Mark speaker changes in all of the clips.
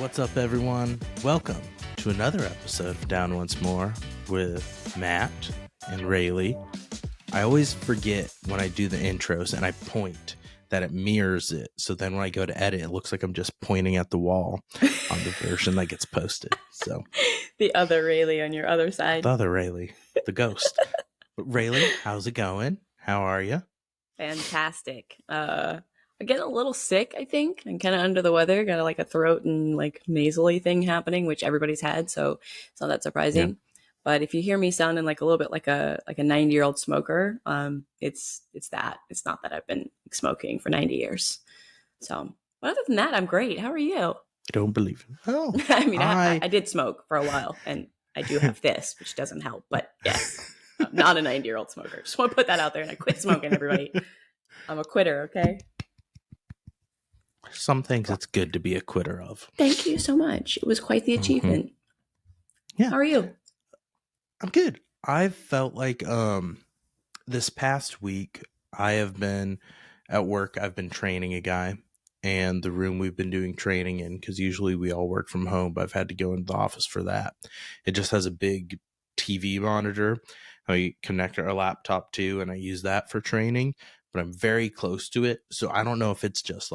Speaker 1: What's up, everyone? Welcome to another episode of Down Once More with Matt and Raley. I always forget when I do the intros and I point that it mirrors it. So then when I go to edit, it looks like I'm just pointing at the wall on the version that gets posted. So
Speaker 2: the other Raley on your other side.
Speaker 1: The other Raley, the ghost. But Raley, how's it going? How are you?
Speaker 2: Fantastic. I'm getting a little sick, I think. I'm kind of under the weather. Got a throat and nasally thing happening, which everybody's had, so it's not that surprising. Yeah. But if you hear me sounding a little bit like a 90-year-old smoker, it's that. It's not that I've been smoking for 90 years. So, but other than that, I'm great. How are you?
Speaker 1: I don't believe it. Oh,
Speaker 2: I mean, I did smoke for a while, and I do have this, which doesn't help. But yes, I'm not a 90-year-old smoker. Just want to put that out there, and I quit smoking, everybody. I'm a quitter, okay?
Speaker 1: Some things it's good to be a quitter of.
Speaker 2: Thank you so much. It was quite the achievement.
Speaker 1: Mm-hmm. Yeah.
Speaker 2: How are you?
Speaker 1: I'm good. I've felt like this past week I have been at work. I've been training a guy, and the room we've been doing training in, because usually we all work from home, but I've had to go into the office for that. It just has a big TV monitor I connect our laptop to, and I use that for training, but I'm very close to it. So I don't know if it's just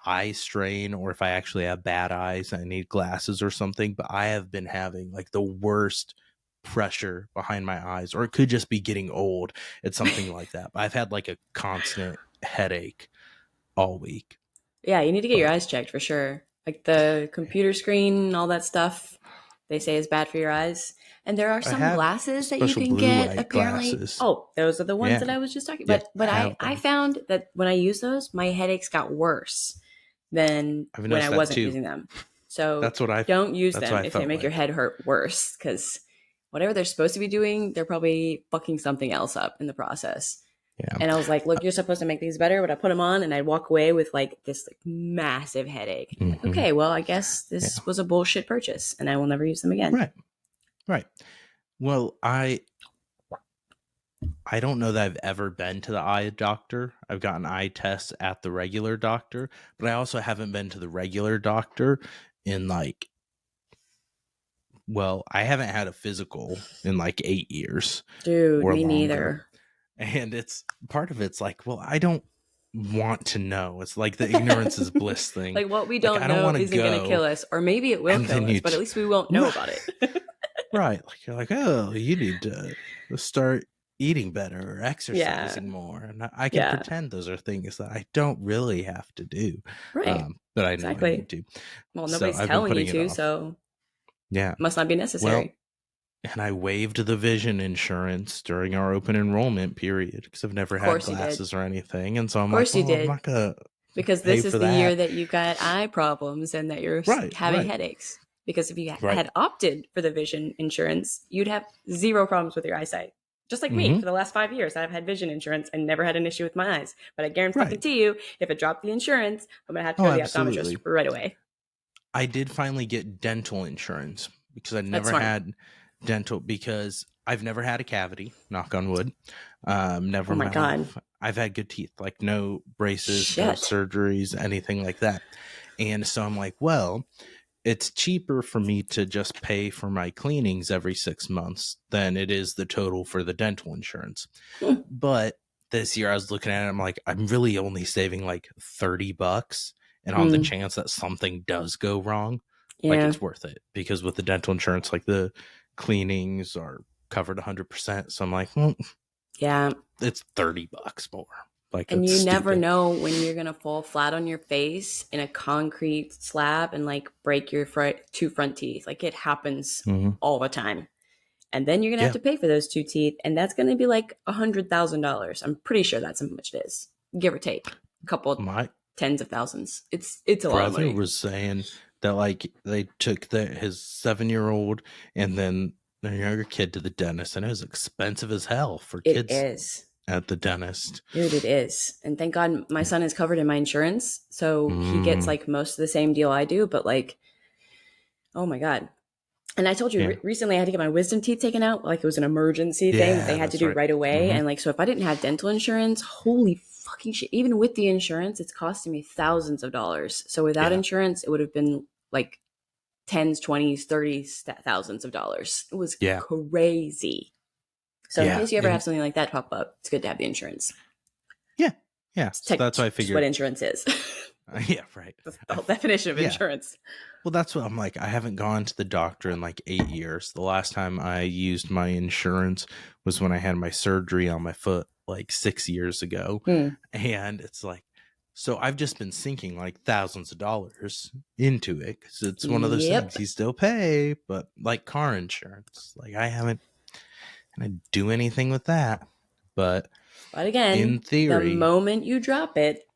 Speaker 1: eye strain or if I actually have bad eyes and I need glasses or something, but I have been having the worst pressure behind my eyes, or it could just be getting old. It's something like that. But I've had a constant headache all week.
Speaker 2: Yeah, you need to get your eyes checked for sure. The computer screen and all that stuff, they say is bad for your eyes. And there are some glasses that you can get, apparently.
Speaker 1: Glasses.
Speaker 2: Oh, those are the ones that I was just talking about. But I found that when I use those, my headaches got worse than when I wasn't using them. So
Speaker 1: that's what I
Speaker 2: don't use them if they make your head hurt worse, because whatever they're supposed to be doing, they're probably fucking something else up in the process. Yeah. And I was like, look, you're supposed to make these better, but I put them on and I'd walk away with this massive headache. Mm-hmm. Okay, well, I guess this was a bullshit purchase and I will never use them again.
Speaker 1: Right. Well, I don't know that I've ever been to the eye doctor. I've gotten eye tests at the regular doctor, but I also haven't been to the regular doctor in I haven't had a physical in 8 years.
Speaker 2: Dude, me neither.
Speaker 1: And it's part of it's I don't want to know. It's the ignorance is bliss thing.
Speaker 2: What we don't know isn't going to kill us, or maybe it will kill us, but at least we won't know about it.
Speaker 1: Right. You're oh, you need to start eating better or exercising more. And I can pretend those are things that I don't really have to do.
Speaker 2: Right.
Speaker 1: But I know I need to.
Speaker 2: Well, nobody's telling you to, so
Speaker 1: yeah,
Speaker 2: it must not be necessary.
Speaker 1: Well, and I waived the vision insurance during our open enrollment period because I've never had glasses or anything. And so I'm I'm not going to.
Speaker 2: Because this is the year that you got eye problems and that you're having headaches. Because if you had opted for the vision insurance, you'd have zero problems with your eyesight. Just like me, for the last 5 years, I've had vision insurance and never had an issue with my eyes. But I guarantee to you, if it dropped the insurance, I'm going to have to go to the optometrist right away.
Speaker 1: I did finally get dental insurance because I never had dental, because I've never had a cavity, knock on wood. Never.
Speaker 2: Oh my God.
Speaker 1: I've had good teeth, no braces, no surgeries, anything like that. And so I'm well, it's cheaper for me to just pay for my cleanings every 6 months than it is the total for the dental insurance. But this year I was looking at it, I'm I'm really only saving $30. And on the chance that something does go wrong, it's worth it. Because with the dental insurance, the cleanings are covered 100%. So I'm it's $30 more.
Speaker 2: And you never know when you're going to fall flat on your face in a concrete slab and break your two front teeth. It happens all the time. And then you're going to have to pay for those two teeth. And that's going to be $100,000. I'm pretty sure that's how much it is, give or take a couple tens of thousands. It's a lot of money.
Speaker 1: Brother was saying that they took his 7-year-old and then their younger kid to the dentist, and it was expensive as hell for kids.
Speaker 2: It is.
Speaker 1: At the dentist.
Speaker 2: Dude, it is. And thank God my son is covered in my insurance. So he gets most of the same deal I do. But oh my God. And I told you recently I had to get my wisdom teeth taken out. It was an emergency thing that they had to do right away. And so if I didn't have dental insurance, holy fucking shit. Even with the insurance, it's costing me thousands of dollars. So without insurance, it would have been tens, 20s, 30s, thousands of dollars. It was
Speaker 1: Yeah.
Speaker 2: crazy. So in
Speaker 1: Yeah.
Speaker 2: case you ever have
Speaker 1: And
Speaker 2: something like that pop up, it's good to have the insurance.
Speaker 1: yeah. Yeah.
Speaker 2: It's
Speaker 1: So that's why I
Speaker 2: just what
Speaker 1: figured.
Speaker 2: insurance is.
Speaker 1: Yeah. Right.
Speaker 2: That's the whole definition of
Speaker 1: Yeah.
Speaker 2: insurance.
Speaker 1: Well, that's what I'm like. I haven't gone to the doctor in like 8 years. The last time I used my insurance was when I had my surgery on my foot like 6 years ago.
Speaker 2: Hmm.
Speaker 1: And it's like, so I've just been sinking like thousands of dollars into it because it's one of those things
Speaker 2: Yep.
Speaker 1: you still pay, but like car insurance, like I haven't gonna do anything with that. But
Speaker 2: But
Speaker 1: in
Speaker 2: again, the
Speaker 1: theory,
Speaker 2: moment you drop it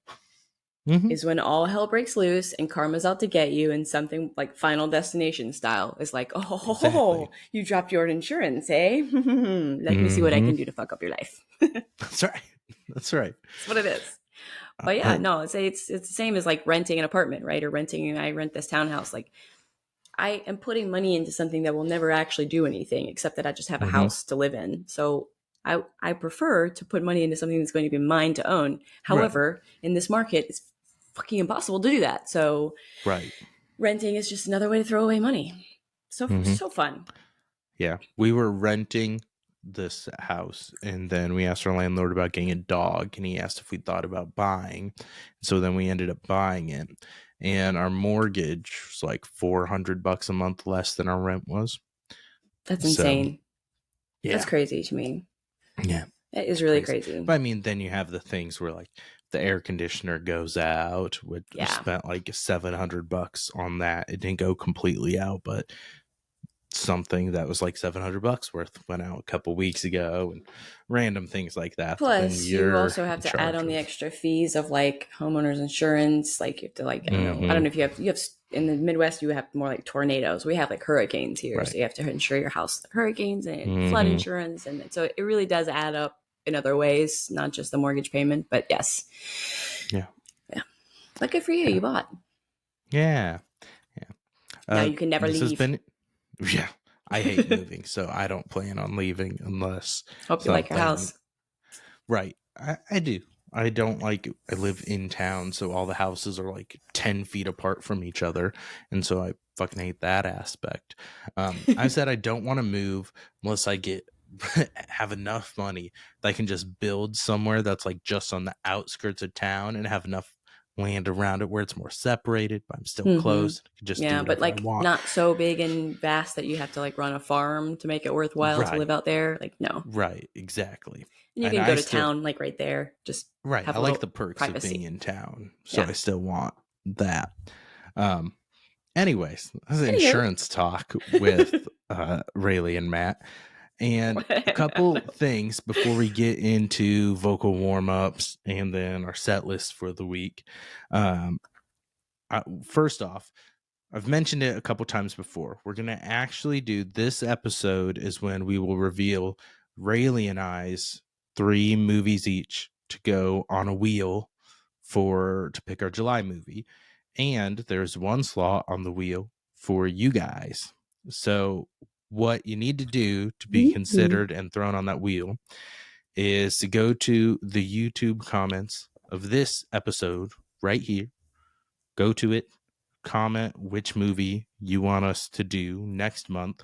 Speaker 1: mhm,
Speaker 2: is when all hell breaks loose and karma's out to get you, and something like Final Destination style is like,
Speaker 1: exactly.
Speaker 2: oh, you dropped your insurance, eh? Let me see what I
Speaker 1: Hmm.
Speaker 2: can do to fuck up your life.
Speaker 1: That's right. That's right.
Speaker 2: That's what it is.
Speaker 1: Uh,
Speaker 2: But yeah,
Speaker 1: uh,
Speaker 2: no, it's the same as like renting an apartment, right? Or renting. I rent this townhouse. Like I am putting money into something that will never actually do anything, except that I just have a
Speaker 1: mhm,
Speaker 2: house to live in. So I prefer to put money into something that's going to be mine to own.
Speaker 1: right.
Speaker 2: However, in this market, it's fucking impossible to do that. So
Speaker 1: Right.
Speaker 2: renting is just another way to throw away money. So
Speaker 1: Hmm.
Speaker 2: so fun.
Speaker 1: Yeah. We were renting this house and then we asked our landlord about getting a dog and he asked if we thought about buying. So then we ended up buying it. And our mortgage was like $400 a month less than our rent was.
Speaker 2: That's
Speaker 1: So
Speaker 2: insane. That's
Speaker 1: yeah.
Speaker 2: crazy to me.
Speaker 1: Yeah.
Speaker 2: It is really
Speaker 1: Crazy.
Speaker 2: crazy.
Speaker 1: But I mean, then you have the things where like the air conditioner goes out. We
Speaker 2: Yeah.
Speaker 1: spent like $700 on that. It didn't go completely out, but something that was like $700 worth went out a couple weeks ago, and random things like that. That then
Speaker 2: Plus, you
Speaker 1: you're
Speaker 2: also have
Speaker 1: in
Speaker 2: to add
Speaker 1: charge
Speaker 2: on the
Speaker 1: of.
Speaker 2: extra fees of like homeowners insurance. Like you have to like I don't
Speaker 1: Hmm.
Speaker 2: know if you have in the Midwest you have more like tornadoes. We have like hurricanes here, so
Speaker 1: Right.
Speaker 2: you have to insure your house like hurricanes and flood
Speaker 1: Hmm.
Speaker 2: insurance, and so it really does add up in other ways, not just the mortgage payment. But yes,
Speaker 1: Yeah.
Speaker 2: yeah. But good for you,
Speaker 1: Yeah.
Speaker 2: you bought.
Speaker 1: Yeah. Yeah.
Speaker 2: Now you can never
Speaker 1: This has
Speaker 2: leave.
Speaker 1: been, yeah. I hate moving, so I don't plan on leaving unless
Speaker 2: Hope you like your
Speaker 1: something.
Speaker 2: house.
Speaker 1: Right. I do. I don't like, I live in town, so all the houses are like 10 feet apart from each other. And so I fucking hate that aspect. I said I don't want to move unless I get, have enough money that I can just build somewhere that's like just on the outskirts of town and have enough land around it where it's more separated, but I'm still
Speaker 2: Hmm.
Speaker 1: close. I can just do
Speaker 2: Yeah, but
Speaker 1: whatever I
Speaker 2: like
Speaker 1: want.
Speaker 2: not so big and vast that you have to like run a farm to make it worthwhile to live
Speaker 1: Right.
Speaker 2: out there. Like no.
Speaker 1: Right. Exactly.
Speaker 2: And you
Speaker 1: And
Speaker 2: can go
Speaker 1: I
Speaker 2: to
Speaker 1: still,
Speaker 2: town like right there. Just
Speaker 1: right.
Speaker 2: have
Speaker 1: I
Speaker 2: a
Speaker 1: like the
Speaker 2: little
Speaker 1: perks of being
Speaker 2: privacy.
Speaker 1: in town. So
Speaker 2: Yeah.
Speaker 1: I still want that. Um, anyways, this is
Speaker 2: Anywho.
Speaker 1: insurance talk with Raley and Matt. And a
Speaker 2: I don't
Speaker 1: couple
Speaker 2: know.
Speaker 1: things before we get into vocal warm ups and then our set list for the week. Um, first off, I've mentioned it a couple times before. We're going to actually do this episode is when we will reveal Rayleigh and I's 3 movies each to go on a wheel for to pick our July movie. And there's one slot on the wheel for you guys. So what you need to do to be
Speaker 2: Mhm.
Speaker 1: considered and thrown on that wheel is to go to the YouTube comments of this episode right here. Go to it, comment which movie you want us to do next month.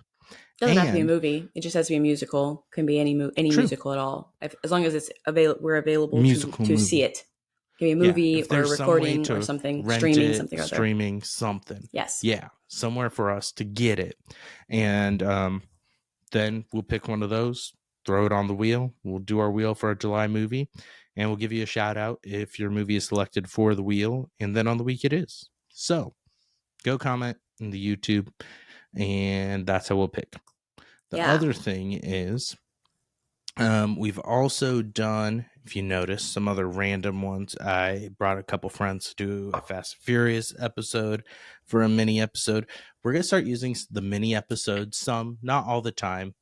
Speaker 2: Doesn't have to be a
Speaker 1: And
Speaker 2: movie. It just has to be a musical. Can be any
Speaker 1: true,
Speaker 2: musical at all. As long as we're available to
Speaker 1: musical
Speaker 2: see
Speaker 1: movie.
Speaker 2: it. Can be a
Speaker 1: Yeah,
Speaker 2: movie
Speaker 1: if
Speaker 2: or a
Speaker 1: there's some way
Speaker 2: recording or
Speaker 1: to
Speaker 2: something,
Speaker 1: rent
Speaker 2: streaming
Speaker 1: it,
Speaker 2: something or other.
Speaker 1: streaming something.
Speaker 2: Yes.
Speaker 1: Yeah, somewhere for us to get it. And then we'll pick one of those, throw it on the wheel. We'll do our wheel for our July movie, and we'll give you a shout out if your movie is selected for the wheel. And then on the week it is. So go comment in the YouTube, and that's how we'll pick. The
Speaker 2: Yeah.
Speaker 1: other thing is, we've also done, if you notice, some other random ones. I brought a couple friends to do a Fast and Furious episode for a mini episode. We're going to start using the mini episodes, some, not all the time,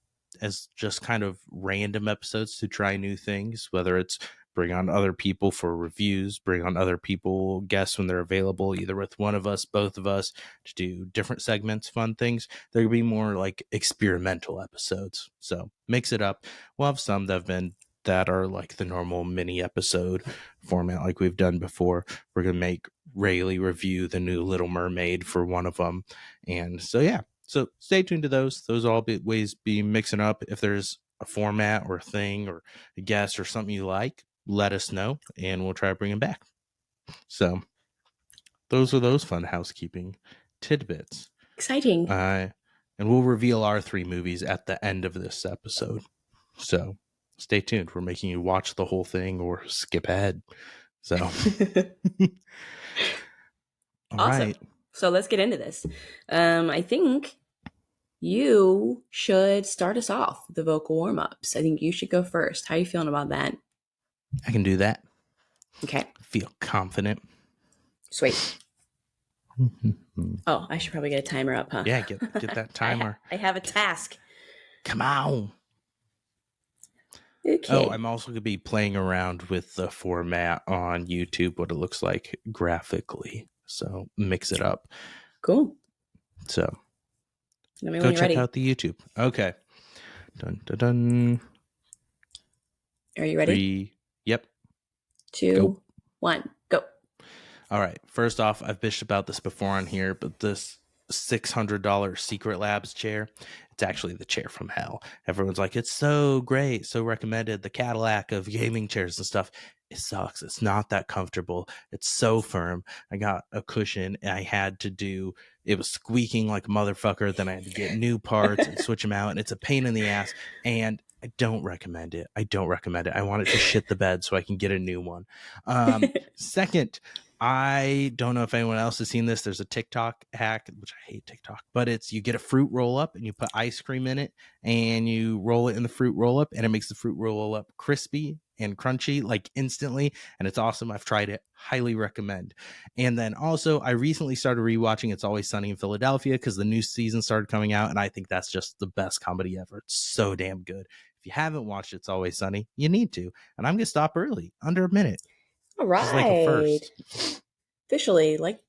Speaker 1: as just kind of random episodes to try new things, whether it's bring on other people for reviews, bring on other people, guests when they're available, either with one of us, both of us, to do different segments, fun things. There could be more like experimental episodes. So mix it up. We'll have some that are like the normal mini episode format like we've done before. We're going to make Raley review the new Little Mermaid for one of them. And so, yeah. So stay tuned to those. Those will all be ways be mixing up. If there's a format or a thing or a guest or something you like, let us know and we'll try to bring them back. So those are those fun housekeeping tidbits.
Speaker 2: Exciting.
Speaker 1: And we'll reveal our 3 movies at the end of this episode. So stay tuned. We're making you watch the whole thing or skip ahead. So, all
Speaker 2: Awesome.
Speaker 1: right.
Speaker 2: So let's get into this. I think you should start us off with the vocal warm-ups. I think you should go first. How are you feeling about that?
Speaker 1: I can do that.
Speaker 2: Okay.
Speaker 1: Feel confident.
Speaker 2: Sweet. Oh, I should probably get a timer up, huh?
Speaker 1: Yeah, get that timer.
Speaker 2: I have a task.
Speaker 1: Come on.
Speaker 2: Okay.
Speaker 1: Oh, I'm also going to be playing around with the format on YouTube, what it looks like graphically. So mix it up.
Speaker 2: Cool.
Speaker 1: So
Speaker 2: Let me
Speaker 1: go
Speaker 2: when you're
Speaker 1: check
Speaker 2: ready.
Speaker 1: out the YouTube. Okay. Dun, dun, dun.
Speaker 2: Are you ready?
Speaker 1: 3. Yep.
Speaker 2: 2,
Speaker 1: Go.
Speaker 2: 1, go.
Speaker 1: All right. First off, I've bitched about this before on here, but this $600 Secret Labs chair, it's actually the chair from hell. Everyone's like, it's so great, so recommended, the Cadillac of gaming chairs and stuff. It sucks. It's not that comfortable. It's so firm. I got a cushion and I had to do, it was squeaking like a motherfucker. Then I had to get new parts and switch them out. And it's a pain in the ass. And I don't recommend it. I don't recommend it. I want it to shit the bed so I can get a new one. Second, I don't know if anyone else has seen this. There's a TikTok hack, which I hate TikTok, but it's you get a fruit roll up and you put ice cream in it and you roll it in the fruit roll up and it makes the fruit roll up crispy and crunchy like instantly. And it's awesome. I've tried it. Highly recommend. And then also I recently started rewatching It's Always Sunny in Philadelphia because the new season started coming out. And I think that's just the best comedy ever. It's so damn good. If you haven't watched It's Always Sunny, you need to. And I'm going to stop early, under a minute.
Speaker 2: All right.
Speaker 1: It's like a first.
Speaker 2: Officially, like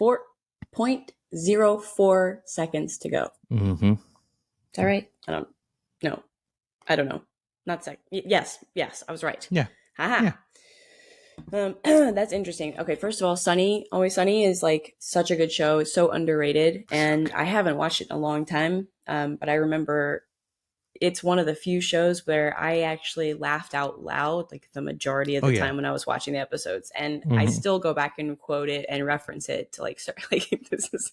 Speaker 2: 4.04 seconds to go.
Speaker 1: Mm-hmm.
Speaker 2: Is that right? I don't know. I don't know. Not sec. Yes, I was right.
Speaker 1: Yeah.
Speaker 2: Haha. Yeah. That's interesting. Okay, first of all, Sunny, Always Sunny is like such a good show. It's so underrated, and I haven't watched it in a long time. But I remember it's one of the few shows where I actually laughed out loud, like the majority of the time when I was watching the episodes, and I still go back and quote it and reference it to like, start, like this is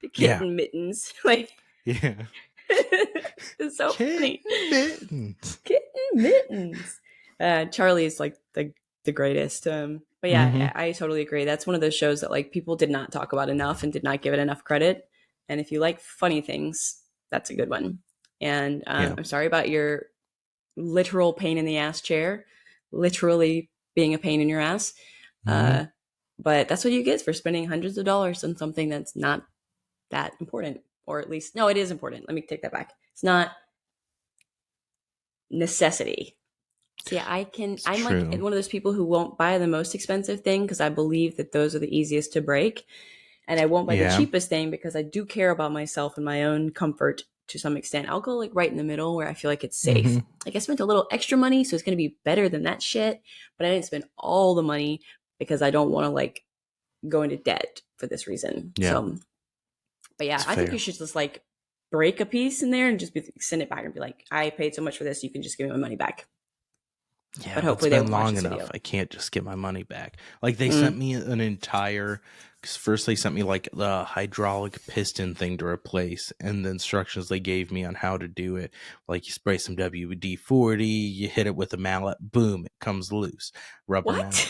Speaker 2: the kitten mittens, like it's so funny. Kitten mittens. Charlie is like the greatest. But yeah, I totally agree. That's one of those shows that like people did not talk about enough and did not give it enough credit. And if you like funny things, that's a good one. And I'm sorry about your literal pain in the ass chair, literally being a pain in your ass. But that's what you get for spending hundreds of dollars on something that's not that important. Or at least, no, it is important. Let me take that back. It's not necessity. So yeah, I'm like one of those people who won't buy the most expensive thing because I believe that those are the easiest to break. And I won't buy the cheapest thing because I do care about myself and my own comfort to some extent. I'll go like right in the middle where I feel like it's safe. Like I spent a little extra money, so it's going to be better than that shit. But I didn't spend all the money because I don't want to like go into debt for this reason. Yeah. So, but yeah, I think you should just like break a piece in there and just send it back and be like, I paid so much for this. You can just give me my money back.
Speaker 1: Yeah, but hopefully it's been long enough. I can't just get my money back. Like they sent me an entire. Because first they sent me like the hydraulic piston thing to replace, and the instructions they gave me on how to do it. Like you spray some WD-40, you hit it with a mallet, boom, it comes loose. Rubber mallet.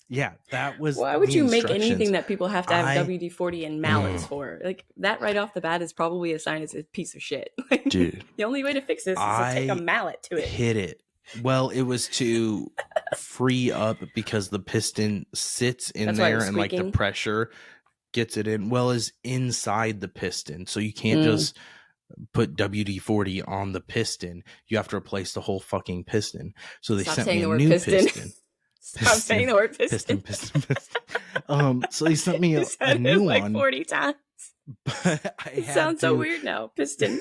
Speaker 1: Yeah, that was.
Speaker 2: Why would you make anything that people have to have WD-40 and mallets for? Like that right off the bat is probably a sign it's a piece of shit. Dude, the only way to fix this is to take a mallet to it.
Speaker 1: Hit it. Well, it was to free up because the piston sits in there and like the pressure gets it in. Well, is inside the piston. So you can't just put WD-40 on the piston. You have to replace the whole fucking piston. So they sent me a new piston.
Speaker 2: Stop saying the word piston.
Speaker 1: Piston. So they sent me a new
Speaker 2: like
Speaker 1: one.
Speaker 2: 40 times.
Speaker 1: But
Speaker 2: it sounds so weird now. Piston.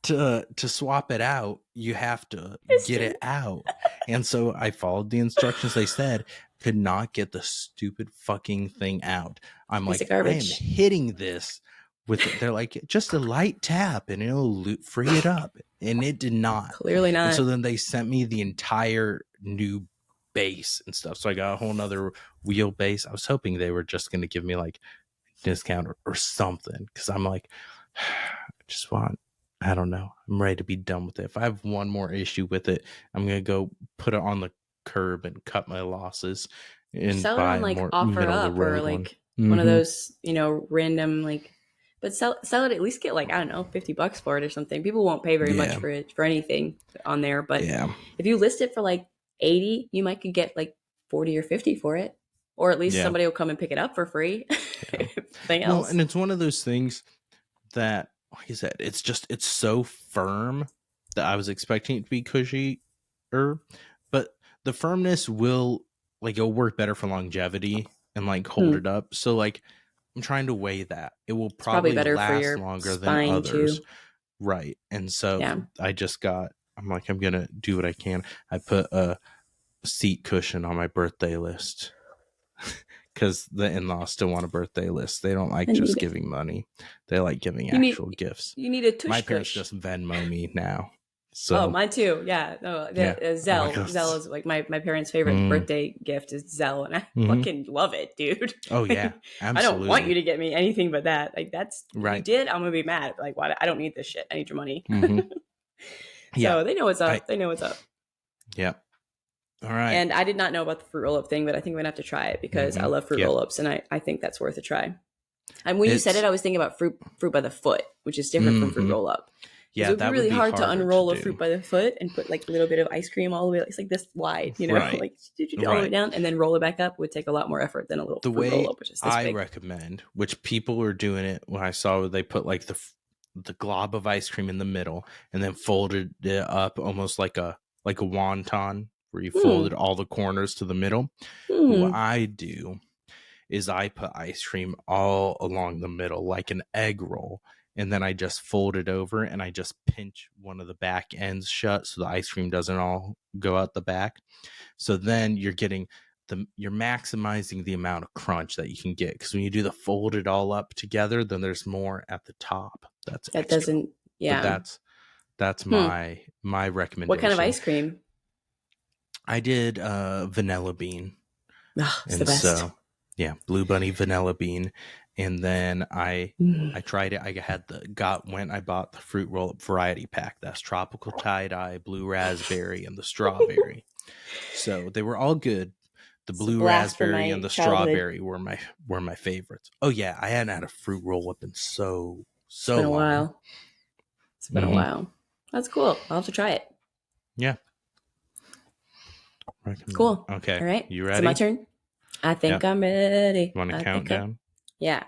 Speaker 1: To swap it out, you have to get it out. And so I followed the instructions they said. could not get the stupid fucking thing out. I'm
Speaker 2: Piece
Speaker 1: like,
Speaker 2: of
Speaker 1: I am
Speaker 2: garbage.
Speaker 1: hitting this with it. They're like, just a light tap and it'll free it up. And it did not.
Speaker 2: Clearly
Speaker 1: And
Speaker 2: not.
Speaker 1: so then they sent me the entire new base and stuff. So I got a whole nother wheelbase. I was hoping they were just going to give me like discount or something. Cause I'm like, I just want, I don't know. I'm ready to be done with it. If I have one more issue with it, I'm going to go put it on the curb and cut my losses and
Speaker 2: Sell it
Speaker 1: buy
Speaker 2: on
Speaker 1: a
Speaker 2: like
Speaker 1: more
Speaker 2: offer
Speaker 1: middle of the
Speaker 2: up or
Speaker 1: road one.
Speaker 2: like one of
Speaker 1: Mm-hmm.
Speaker 2: those, random like, but sell it, at least get like, I don't know, $50 for it or something. People won't pay very much
Speaker 1: Yeah.
Speaker 2: for it, for anything on there. But
Speaker 1: Yeah.
Speaker 2: if you list it for like 80, you might could get like 40 or 50 for it. Or at least
Speaker 1: Yeah.
Speaker 2: somebody will come and pick it up for free.
Speaker 1: Yeah.
Speaker 2: If nothing
Speaker 1: Well,
Speaker 2: else.
Speaker 1: and it's one of those things that, like I said, it's so firm that I was expecting it to be cushy, but the firmness will like it'll work better for longevity and like hold
Speaker 2: Hmm.
Speaker 1: it up. So like I'm trying to weigh that. It will
Speaker 2: It's probably
Speaker 1: probably
Speaker 2: better for
Speaker 1: last
Speaker 2: your
Speaker 1: longer than
Speaker 2: spine
Speaker 1: others.
Speaker 2: too.
Speaker 1: Right. And so
Speaker 2: Yeah.
Speaker 1: I'm like, I'm gonna do what I can. I put a seat cushion on my birthday list because the in-laws still want a birthday list. They don't like
Speaker 2: And
Speaker 1: just giving money. They like giving actual gifts.
Speaker 2: you need a
Speaker 1: My
Speaker 2: tush
Speaker 1: parents
Speaker 2: push.
Speaker 1: just Venmo me now.
Speaker 2: Oh,
Speaker 1: So
Speaker 2: mine too. Yeah. No,
Speaker 1: yeah, I'm like,
Speaker 2: Zelle is like my parents' favorite
Speaker 1: mm,
Speaker 2: birthday gift is Zelle, and I
Speaker 1: mm-hmm.
Speaker 2: fucking love it, dude.
Speaker 1: Oh yeah,
Speaker 2: Like, I don't want you
Speaker 1: absolutely.
Speaker 2: to get me anything but that. Like, that's if you
Speaker 1: Right.
Speaker 2: did, I'm gonna be mad. Like, why? I don't need this shit. I need your money.
Speaker 1: Mm-hmm. Yeah.
Speaker 2: So they know what's
Speaker 1: I
Speaker 2: up. They know what's up.
Speaker 1: yeah. All right.
Speaker 2: And I did not know about the fruit roll up thing, but I think I'm gonna have to try it because I
Speaker 1: Mm-hmm.
Speaker 2: love fruit
Speaker 1: Yeah.
Speaker 2: roll ups, and I think that's worth a try. And when you said
Speaker 1: It's
Speaker 2: it, I was thinking about fruit by the foot, which is different from fruit
Speaker 1: mm-hmm.
Speaker 2: roll up. Because
Speaker 1: Yeah,
Speaker 2: it would be
Speaker 1: that would
Speaker 2: really
Speaker 1: be
Speaker 2: hard to
Speaker 1: harder to
Speaker 2: unroll a
Speaker 1: do.
Speaker 2: fruit by the foot and put like a little bit of ice cream all the way. It's like this wide,
Speaker 1: Right.
Speaker 2: like all the way
Speaker 1: Right.
Speaker 2: down, and then roll it back up would take a lot more effort than a little
Speaker 1: The
Speaker 2: fruit roll
Speaker 1: way
Speaker 2: up, which is this
Speaker 1: I
Speaker 2: big.
Speaker 1: recommend, which people were doing it when I saw they put like the glob of ice cream in the middle and then folded it up almost like a wonton where you folded all the corners to the middle. But what
Speaker 2: Hmm.
Speaker 1: I do is I put ice cream all along the middle like an egg roll, and then I just fold it over and I just pinch one of the back ends shut so the ice cream doesn't all go out the back. So then you're maximizing the amount of crunch that you can get, because when you do the fold it all up together, then there's more at the top that's
Speaker 2: That
Speaker 1: extra.
Speaker 2: doesn't.
Speaker 1: But
Speaker 2: Yeah.
Speaker 1: that's
Speaker 2: Hmm.
Speaker 1: my
Speaker 2: What kind of
Speaker 1: recommendation.
Speaker 2: ice cream?
Speaker 1: I did vanilla bean.
Speaker 2: Oh, it's the
Speaker 1: And
Speaker 2: best.
Speaker 1: so yeah, Blue Bunny vanilla bean. And then I tried it. I bought the fruit roll up variety pack. That's tropical tie-dye, blue raspberry, and the strawberry. So they were all good. The
Speaker 2: It's a
Speaker 1: blue
Speaker 2: blast from
Speaker 1: raspberry and
Speaker 2: my
Speaker 1: the
Speaker 2: childhood.
Speaker 1: strawberry were my favorites. Oh yeah, I hadn't had a fruit roll up in so
Speaker 2: It's been a
Speaker 1: long.
Speaker 2: while. It's been a while. That's cool. I'll have to try it.
Speaker 1: Yeah.
Speaker 2: Cool.
Speaker 1: Okay.
Speaker 2: All right.
Speaker 1: You
Speaker 2: Is it my
Speaker 1: ready?
Speaker 2: turn? I think
Speaker 1: Yeah.
Speaker 2: I'm ready.
Speaker 1: Want to
Speaker 2: I
Speaker 1: count
Speaker 2: think I'm.
Speaker 1: down?
Speaker 2: Yeah.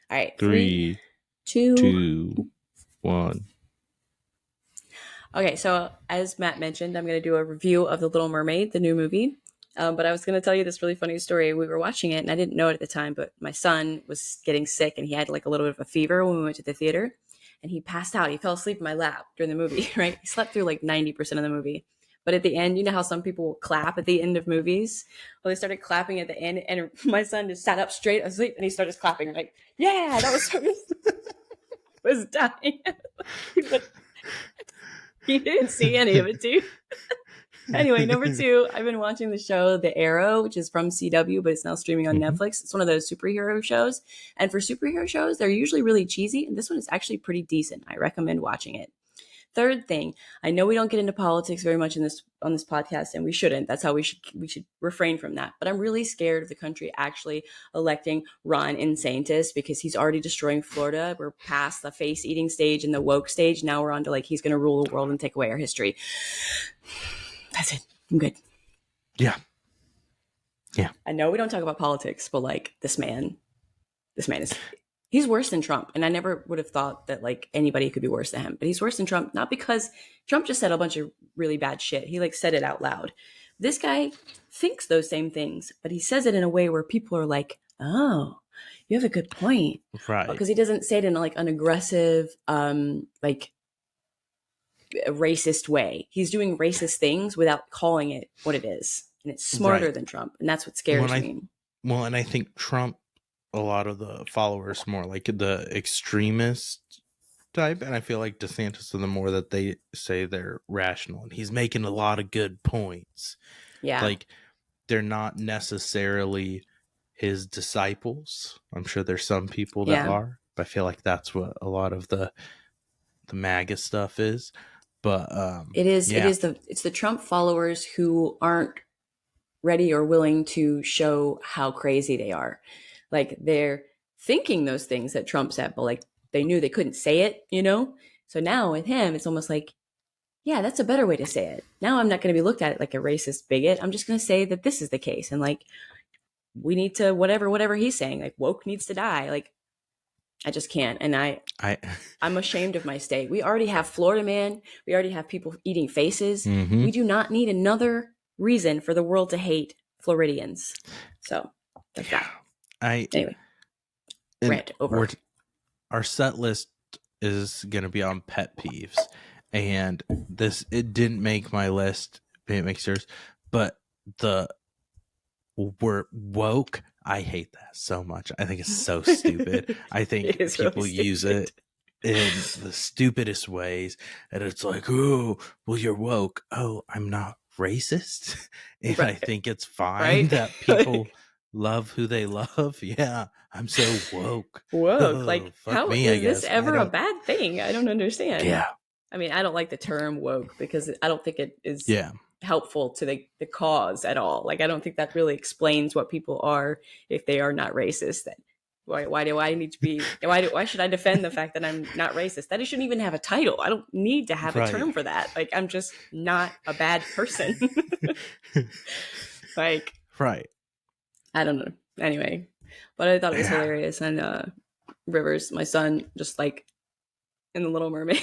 Speaker 2: All right. 3,
Speaker 1: 3,
Speaker 2: 2.
Speaker 1: 2, 1.
Speaker 2: Okay. So, as Matt mentioned, I'm going to do a review of The Little Mermaid, the new movie. But I was going to tell you this really funny story. We were watching it, and I didn't know it at the time, but my son was getting sick, and he had like a little bit of a fever when we went to the theater, and he passed out. He fell asleep in my lap during the movie, right? He slept through like 90% of the movie. But at the end, you know how some people will clap at the end of movies? Well, they started clapping at the end, and my son just sat up straight asleep, and he started clapping like, yeah, that was so was dying. He's like, he didn't see any of it, dude. Anyway, number 2, I've been watching the show The Arrow, which is from CW, but it's now streaming on
Speaker 1: Mhm.
Speaker 2: Netflix. It's one of those superhero shows. And for superhero shows, they're usually really cheesy. And this one is actually pretty decent. I recommend watching it. Third thing, I know we don't get into politics very much on this podcast, and we shouldn't. That's how we should refrain from that. But I'm really scared of the country actually electing Ron DeSantis because he's already destroying Florida. We're past the face eating stage and the woke stage. Now we're on to like he's going to rule the world and take away our history. That's it. I'm good.
Speaker 1: Yeah. Yeah.
Speaker 2: I know we don't talk about politics, but like this man is he's worse than Trump. And I never would have thought that like anybody could be worse than him. But he's worse than Trump, not because Trump just said a bunch of really bad shit. He like said it out loud. This guy thinks those same things, but he says it in a way where people are like, oh, you have a good point.
Speaker 1: Right.
Speaker 2: Because he doesn't say it in like an aggressive, like a racist way. He's doing racist things without calling it what it is. and it's smarter
Speaker 1: Right.
Speaker 2: than Trump, and that's what
Speaker 1: When
Speaker 2: scares
Speaker 1: I
Speaker 2: me.
Speaker 1: Well, and I think Trump, a lot of the followers more like the extremist type, and I feel like DeSantis are the more that they say they're rational, and he's making a lot of good points.
Speaker 2: Yeah,
Speaker 1: Like they're not necessarily his disciples. I'm sure there's some people that
Speaker 2: yeah.
Speaker 1: are, but I feel like that's what a lot of the MAGA stuff is. But
Speaker 2: It is. It
Speaker 1: yeah,
Speaker 2: is it's the Trump followers who aren't ready or willing to show how crazy they are. Like they're thinking those things that Trump said, but like they knew they couldn't say it, you know? So now with him, it's almost like, yeah, that's a better way to say it. Now I'm not going to be looked at like a racist bigot. I'm just going to say that this is the case. And like, we need to, whatever he's saying, like woke needs to die. Like, I just can't. And
Speaker 1: I
Speaker 2: I'm ashamed of my state. We already have Florida man. We already have people eating faces.
Speaker 1: mm-hmm.
Speaker 2: We do not need another reason for the world to hate Floridians. So that's
Speaker 1: Yeah.
Speaker 2: that.
Speaker 1: I
Speaker 2: Anyway,
Speaker 1: and
Speaker 2: rant over.
Speaker 1: our set list is gonna be on pet peeves, and this it didn't make my list. It makes yours, but the word woke. I hate that so much. I think it's so stupid. I think
Speaker 2: It is really
Speaker 1: people use
Speaker 2: stupid.
Speaker 1: it in the stupidest ways, and it's like, oh, well, you're woke. Oh, I'm not racist, and I
Speaker 2: Right.
Speaker 1: think it's fine
Speaker 2: Right?
Speaker 1: that people love who they love. Yeah, I'm so woke.
Speaker 2: Woke.
Speaker 1: Oh,
Speaker 2: Like,
Speaker 1: fuck
Speaker 2: how
Speaker 1: me, I
Speaker 2: is this
Speaker 1: guess. I
Speaker 2: ever a
Speaker 1: don't.
Speaker 2: bad thing? I don't understand.
Speaker 1: Yeah,
Speaker 2: I mean, I don't like the term woke because I don't think it is
Speaker 1: yeah,
Speaker 2: helpful to the cause at all. Like, I don't think that really explains what people are if they are not racist. Then why do I need to be? Why should I defend the fact that I'm not racist? That it shouldn't even have a title. I don't need to have a
Speaker 1: right,
Speaker 2: term for that. Like, I'm just not a bad person. Like,
Speaker 1: right.
Speaker 2: I don't know. Anyway, but I thought it was
Speaker 1: Yeah.
Speaker 2: hilarious. And Rivers, my son, just like in The Little Mermaid.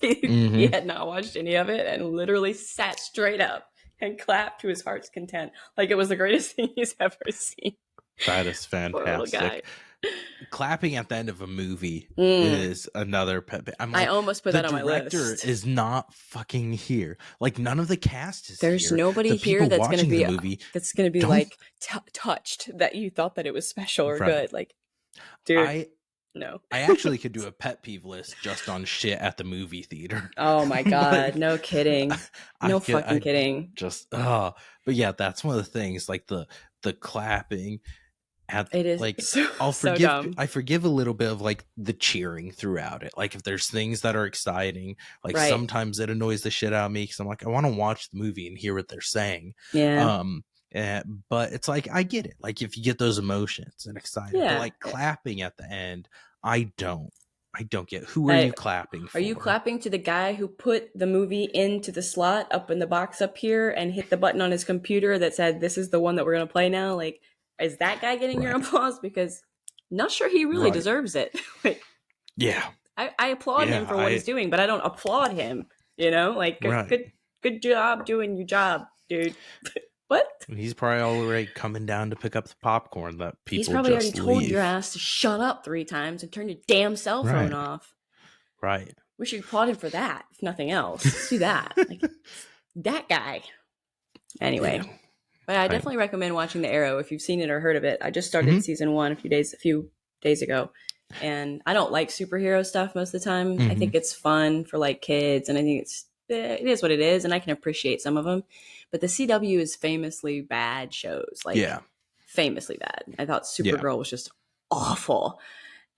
Speaker 2: He
Speaker 1: Mm-hmm.
Speaker 2: had not watched any of it and literally sat straight up and clapped to his heart's content. Like it was the greatest thing he's ever seen.
Speaker 1: That is
Speaker 2: Poor little guy.
Speaker 1: fantastic. Clapping at the end of a movie
Speaker 2: Mm,
Speaker 1: is another pet. I'm
Speaker 2: I
Speaker 1: like,
Speaker 2: almost put
Speaker 1: the
Speaker 2: that on my
Speaker 1: director
Speaker 2: list.
Speaker 1: is not fucking here. Like, none of the cast is
Speaker 2: There's
Speaker 1: here.
Speaker 2: nobody
Speaker 1: The
Speaker 2: here
Speaker 1: people watching the movie
Speaker 2: that's gonna be
Speaker 1: don't.
Speaker 2: like touched that you thought that it was special or
Speaker 1: Right.
Speaker 2: good. Like, dude,
Speaker 1: I
Speaker 2: no.
Speaker 1: I actually could do a pet peeve list just on shit at the movie theater.
Speaker 2: Oh my god,
Speaker 1: Like,
Speaker 2: no kidding.
Speaker 1: I
Speaker 2: No
Speaker 1: could.
Speaker 2: fucking
Speaker 1: I
Speaker 2: kidding.
Speaker 1: just. But yeah, that's one of the things. Like the clapping at
Speaker 2: It is
Speaker 1: like
Speaker 2: so
Speaker 1: I'll
Speaker 2: so
Speaker 1: forgive
Speaker 2: dumb.
Speaker 1: I forgive a little bit of like the cheering throughout it. Like if there's things that are exciting, like
Speaker 2: Right.
Speaker 1: sometimes it annoys the shit out of me because I'm like I want to watch the movie and hear what they're saying.
Speaker 2: Yeah.
Speaker 1: Um, but it's like I get it. Like if you get those emotions and excited, but
Speaker 2: Yeah.
Speaker 1: like clapping at the end, I don't. I don't get. Who are
Speaker 2: I
Speaker 1: you clapping
Speaker 2: Are you
Speaker 1: for?
Speaker 2: clapping to the guy who put the movie into the slot up in the box up here and hit the button on his computer that said, "This is the one that we're going to play now"? Like, is that guy getting your
Speaker 1: Right.
Speaker 2: applause? Because I'm not sure he really
Speaker 1: Right.
Speaker 2: deserves it. Like,
Speaker 1: Yeah.
Speaker 2: I applaud him
Speaker 1: Yeah.
Speaker 2: for what he's doing, but I don't applaud him. You know, like,
Speaker 1: Right.
Speaker 2: good job doing your job, dude. What?
Speaker 1: He's probably already coming down to pick up the popcorn that
Speaker 2: He's
Speaker 1: people
Speaker 2: probably already
Speaker 1: just
Speaker 2: told your
Speaker 1: leave.
Speaker 2: ass to shut up 3 times and turn your damn cell phone
Speaker 1: Right.
Speaker 2: off.
Speaker 1: Right.
Speaker 2: We should applaud him for that, if nothing else. Let's do that. Like, that guy.
Speaker 1: Yeah.
Speaker 2: Anyway, but I
Speaker 1: I,
Speaker 2: definitely recommend watching The Arrow if you've seen it or heard of it. I just started
Speaker 1: mhm,
Speaker 2: season 1 a few days ago, and I don't like superhero stuff most of the time. I
Speaker 1: mhm.
Speaker 2: think it's fun for like kids, and I think it is what it is, and I can appreciate some of them. But the CW is famously bad shows, like
Speaker 1: Yeah.
Speaker 2: famously bad. I thought
Speaker 1: Yeah.
Speaker 2: Supergirl was just awful,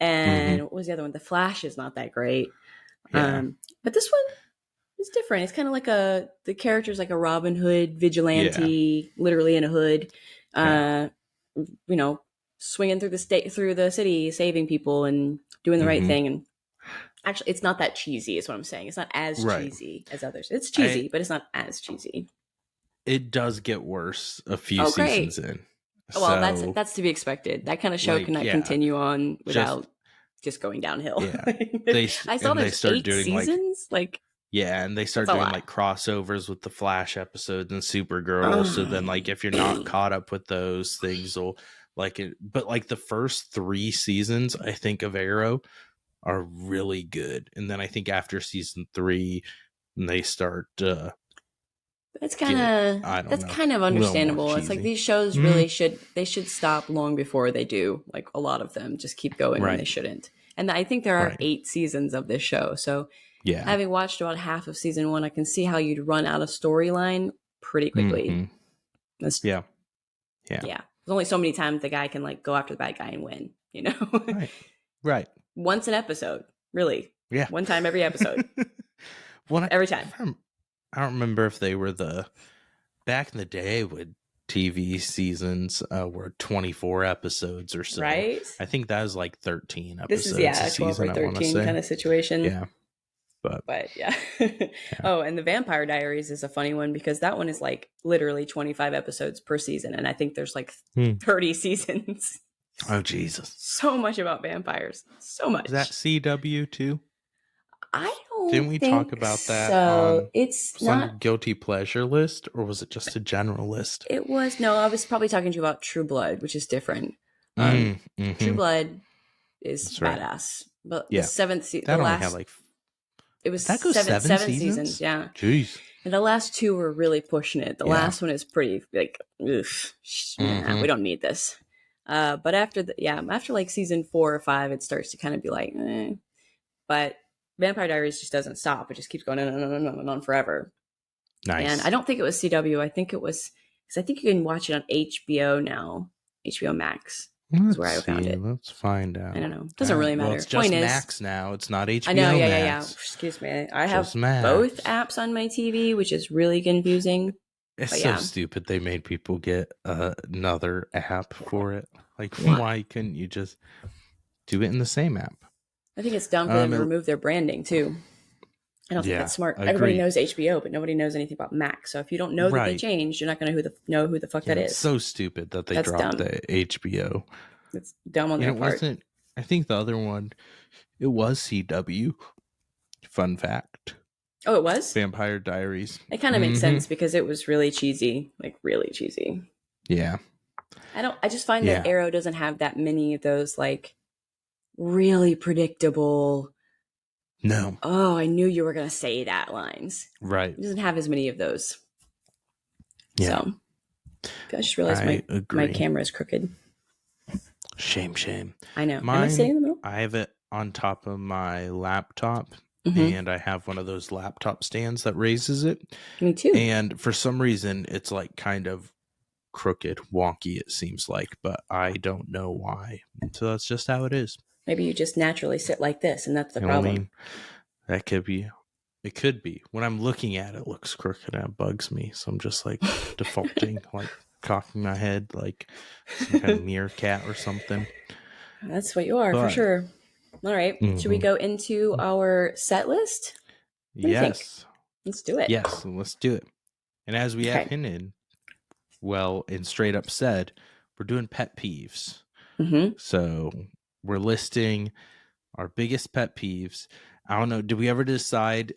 Speaker 1: Mhm.
Speaker 2: and what was the other one? The Flash is not that great.
Speaker 1: Yeah.
Speaker 2: But this one it's different. It's kind of like the character's like a Robin Hood
Speaker 1: Yeah.
Speaker 2: vigilante, literally in a hood,
Speaker 1: Yeah.
Speaker 2: uh, you know, swinging through the state through the city, saving people and doing the right
Speaker 1: Mhm.
Speaker 2: thing. And actually, it's not that cheesy. Is what I'm saying. It's not as
Speaker 1: Right.
Speaker 2: cheesy as others. It's
Speaker 1: I
Speaker 2: cheesy, but it's not as cheesy.
Speaker 1: it does get worse a few
Speaker 2: Oh,
Speaker 1: seasons
Speaker 2: great.
Speaker 1: in.
Speaker 2: Well,
Speaker 1: So,
Speaker 2: that's to be expected. That kind of show
Speaker 1: like,
Speaker 2: cannot
Speaker 1: yeah,
Speaker 2: continue on
Speaker 1: just
Speaker 2: without just going downhill.
Speaker 1: yeah.
Speaker 2: I saw
Speaker 1: They
Speaker 2: there's
Speaker 1: start
Speaker 2: eight
Speaker 1: doing like
Speaker 2: seasons. Like
Speaker 1: yeah, and they
Speaker 2: that's
Speaker 1: start
Speaker 2: a
Speaker 1: doing
Speaker 2: lot.
Speaker 1: like crossovers with the Flash episodes and Supergirl. So then
Speaker 2: Oh.
Speaker 1: like if you're not caught up with those things will like it, but like the first 3 seasons I think of Arrow are really good. And then I think after season 3 they start
Speaker 2: That's kind
Speaker 1: get,
Speaker 2: of
Speaker 1: I don't
Speaker 2: that's
Speaker 1: know,
Speaker 2: kind of
Speaker 1: a little more
Speaker 2: understandable. It's like
Speaker 1: cheesy.
Speaker 2: these shows
Speaker 1: Mm,
Speaker 2: really should stop long before they do. Like a lot of them just keep going when they
Speaker 1: right,
Speaker 2: shouldn't. And I think there are
Speaker 1: right.
Speaker 2: 8 seasons of this show. So
Speaker 1: Yeah.
Speaker 2: having watched about half of season 1, I can see how you'd run out of storyline pretty quickly.
Speaker 1: Hmm.
Speaker 2: That's,
Speaker 1: Yeah. Yeah.
Speaker 2: yeah. There's only so many times the guy can like go after the bad guy and win, you know?
Speaker 1: Right. Right.
Speaker 2: Once an episode, really.
Speaker 1: Yeah.
Speaker 2: One time every episode.
Speaker 1: Well,
Speaker 2: Every time.
Speaker 1: I don't remember if they were the back in the day when TV seasons were 24 episodes or so.
Speaker 2: Right?
Speaker 1: I think that was like 13
Speaker 2: This is
Speaker 1: episodes a
Speaker 2: yeah, a 12 or
Speaker 1: season, I want to
Speaker 2: 13
Speaker 1: say.
Speaker 2: kind of situation.
Speaker 1: Yeah. But
Speaker 2: But yeah.
Speaker 1: yeah.
Speaker 2: Oh, and the Vampire Diaries is a funny one because that one is like literally 25 episodes per season. And I think there's like
Speaker 1: Hmm.
Speaker 2: 30 seasons.
Speaker 1: Oh, Jesus.
Speaker 2: So much about vampires. So
Speaker 1: Is that
Speaker 2: much.
Speaker 1: CW too?
Speaker 2: I
Speaker 1: Didn't
Speaker 2: don't
Speaker 1: we talk
Speaker 2: think
Speaker 1: about that
Speaker 2: so.
Speaker 1: on
Speaker 2: It's
Speaker 1: some
Speaker 2: not.
Speaker 1: guilty pleasure list, or was it just a general list?
Speaker 2: It was no. I was probably talking to you about True Blood, which is different. True
Speaker 1: Mm-hmm.
Speaker 2: Blood is
Speaker 1: That's right.
Speaker 2: badass, but the
Speaker 1: Yeah.
Speaker 2: seventh, the
Speaker 1: That only had
Speaker 2: last,
Speaker 1: like,
Speaker 2: it was
Speaker 1: that goes seven
Speaker 2: seven seasons.
Speaker 1: seasons?
Speaker 2: Yeah,
Speaker 1: Jeez.
Speaker 2: and the last 2 were really pushing it. The
Speaker 1: Yeah.
Speaker 2: last one is pretty like, nah,
Speaker 1: Mm-hmm.
Speaker 2: we don't need this. But after after like season 4 or 5, it starts to kind of be like, but Vampire Diaries just doesn't stop. It just keeps going on forever. And I
Speaker 1: Nice.
Speaker 2: don't think it was CW. I think it was because I think you can watch it on HBO now. HBO Max is where
Speaker 1: Let's
Speaker 2: I found
Speaker 1: see.
Speaker 2: it.
Speaker 1: Let's find
Speaker 2: I don't
Speaker 1: out.
Speaker 2: know. Doesn't really
Speaker 1: Well,
Speaker 2: matter.
Speaker 1: it's just
Speaker 2: Point is,
Speaker 1: Max now. It's not
Speaker 2: I know.
Speaker 1: HBO
Speaker 2: Yeah.
Speaker 1: Max.
Speaker 2: Excuse me. I have
Speaker 1: Just Max.
Speaker 2: both apps on my TV, which is really confusing.
Speaker 1: It's
Speaker 2: But
Speaker 1: so
Speaker 2: yeah,
Speaker 1: stupid they made people get another app for it. Like,
Speaker 2: why?
Speaker 1: why couldn't you just do it in the same app?
Speaker 2: I think it's dumb for them to
Speaker 1: It,
Speaker 2: remove their branding too. I don't think
Speaker 1: yeah,
Speaker 2: that's smart. Everybody
Speaker 1: agreed.
Speaker 2: knows HBO, but nobody knows anything about Max. So if you don't know that they
Speaker 1: Right.
Speaker 2: changed, you're not going to know who the fuck
Speaker 1: Yeah,
Speaker 2: that
Speaker 1: it's
Speaker 2: is.
Speaker 1: so stupid that they
Speaker 2: That's
Speaker 1: dropped
Speaker 2: dumb.
Speaker 1: the HBO.
Speaker 2: It's dumb on
Speaker 1: And
Speaker 2: their
Speaker 1: it
Speaker 2: part.
Speaker 1: wasn't, I think the other one, it was CW. Fun fact.
Speaker 2: Oh, it was?
Speaker 1: Vampire Diaries.
Speaker 2: It kind of makes sense because it was really cheesy, like really cheesy.
Speaker 1: Yeah.
Speaker 2: I just find that Arrow doesn't have that many of those like really predictable.
Speaker 1: No.
Speaker 2: Oh, I knew you were going to say that lines.
Speaker 1: Right.
Speaker 2: It doesn't have as many of those.
Speaker 1: Yeah.
Speaker 2: So I just realized my camera is crooked.
Speaker 1: Shame.
Speaker 2: I know.
Speaker 1: Mine,
Speaker 2: am I sitting in the middle?
Speaker 1: I have it on top of my laptop,
Speaker 2: Mm-hmm.
Speaker 1: and I have one of those laptop stands that raises it.
Speaker 2: Me too.
Speaker 1: And for some reason, it's like kind of crooked, wonky, it seems like, but I don't know why. So that's just how it is.
Speaker 2: Maybe you just naturally sit like this, and that's the problem.
Speaker 1: I mean, that could be. It could be. When I'm looking at it, it looks crooked and it bugs me. So I'm just like defaulting, like cocking my head like some kind of meerkat or something.
Speaker 2: That's what you are, for sure. All right. Should we go into our set list?
Speaker 1: Yes.
Speaker 2: Let's do it.
Speaker 1: Yes, let's do it. And as we have hinted, well, and straight up said, we're doing pet peeves.
Speaker 2: Mm-hmm.
Speaker 1: So we're listing our biggest pet peeves. I don't know. Did we ever decide?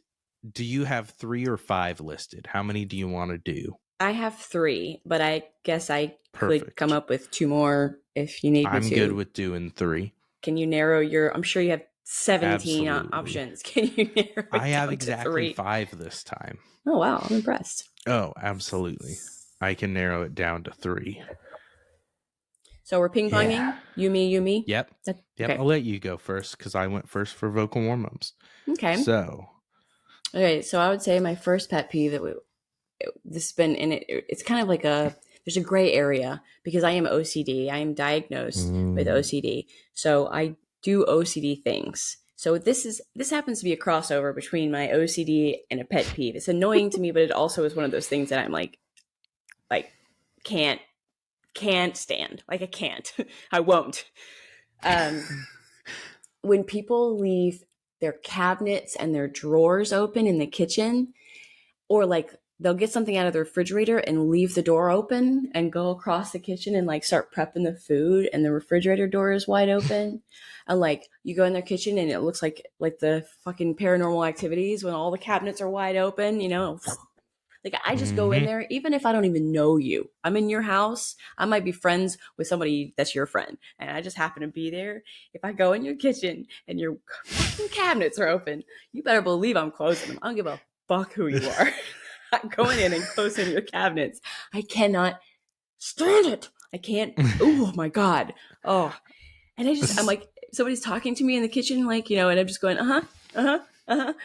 Speaker 1: Do you have 3 or 5 listed? How many do you want to do?
Speaker 2: I have 3, but I guess I could come up with 2 more if you need me to.
Speaker 1: I'm good with doing 3.
Speaker 2: Can you narrow your? I'm sure you have 17 options. Can you narrow?
Speaker 1: I have
Speaker 2: exactly
Speaker 1: 5 this time.
Speaker 2: Oh wow, I'm impressed.
Speaker 1: Oh, absolutely. I can narrow it down to 3.
Speaker 2: So we're ping ponging.
Speaker 1: Yeah.
Speaker 2: You me.
Speaker 1: Yep. Okay. I'll let you go first because I went first for vocal warm-ups.
Speaker 2: Okay.
Speaker 1: So
Speaker 2: I would say my first pet peeve that this has been in it. It's kind of like there's a gray area because I am OCD. I am diagnosed with OCD. So I do OCD things. So this happens to be a crossover between my OCD and a pet peeve. It's annoying to me, but it also is one of those things that I'm like can't stand. Like I can't. I won't. When people leave their cabinets and their drawers open in the kitchen, or like they'll get something out of the refrigerator and leave the door open and go across the kitchen and like start prepping the food and the refrigerator door is wide open. And like you go in their kitchen and it looks like the fucking Paranormal Activities when all the cabinets are wide open, you know. Like I just go in there, even if I don't even know you. I'm in your house. I might be friends with somebody that's your friend, and I just happen to be there. If I go in your kitchen and your cabinets are open, you better believe I'm closing them. I don't give a fuck who you are. not going in and closing your cabinets. I cannot stand it. I can't. Oh my God. Oh, and I'm like, somebody's talking to me in the kitchen, like, and I'm just going,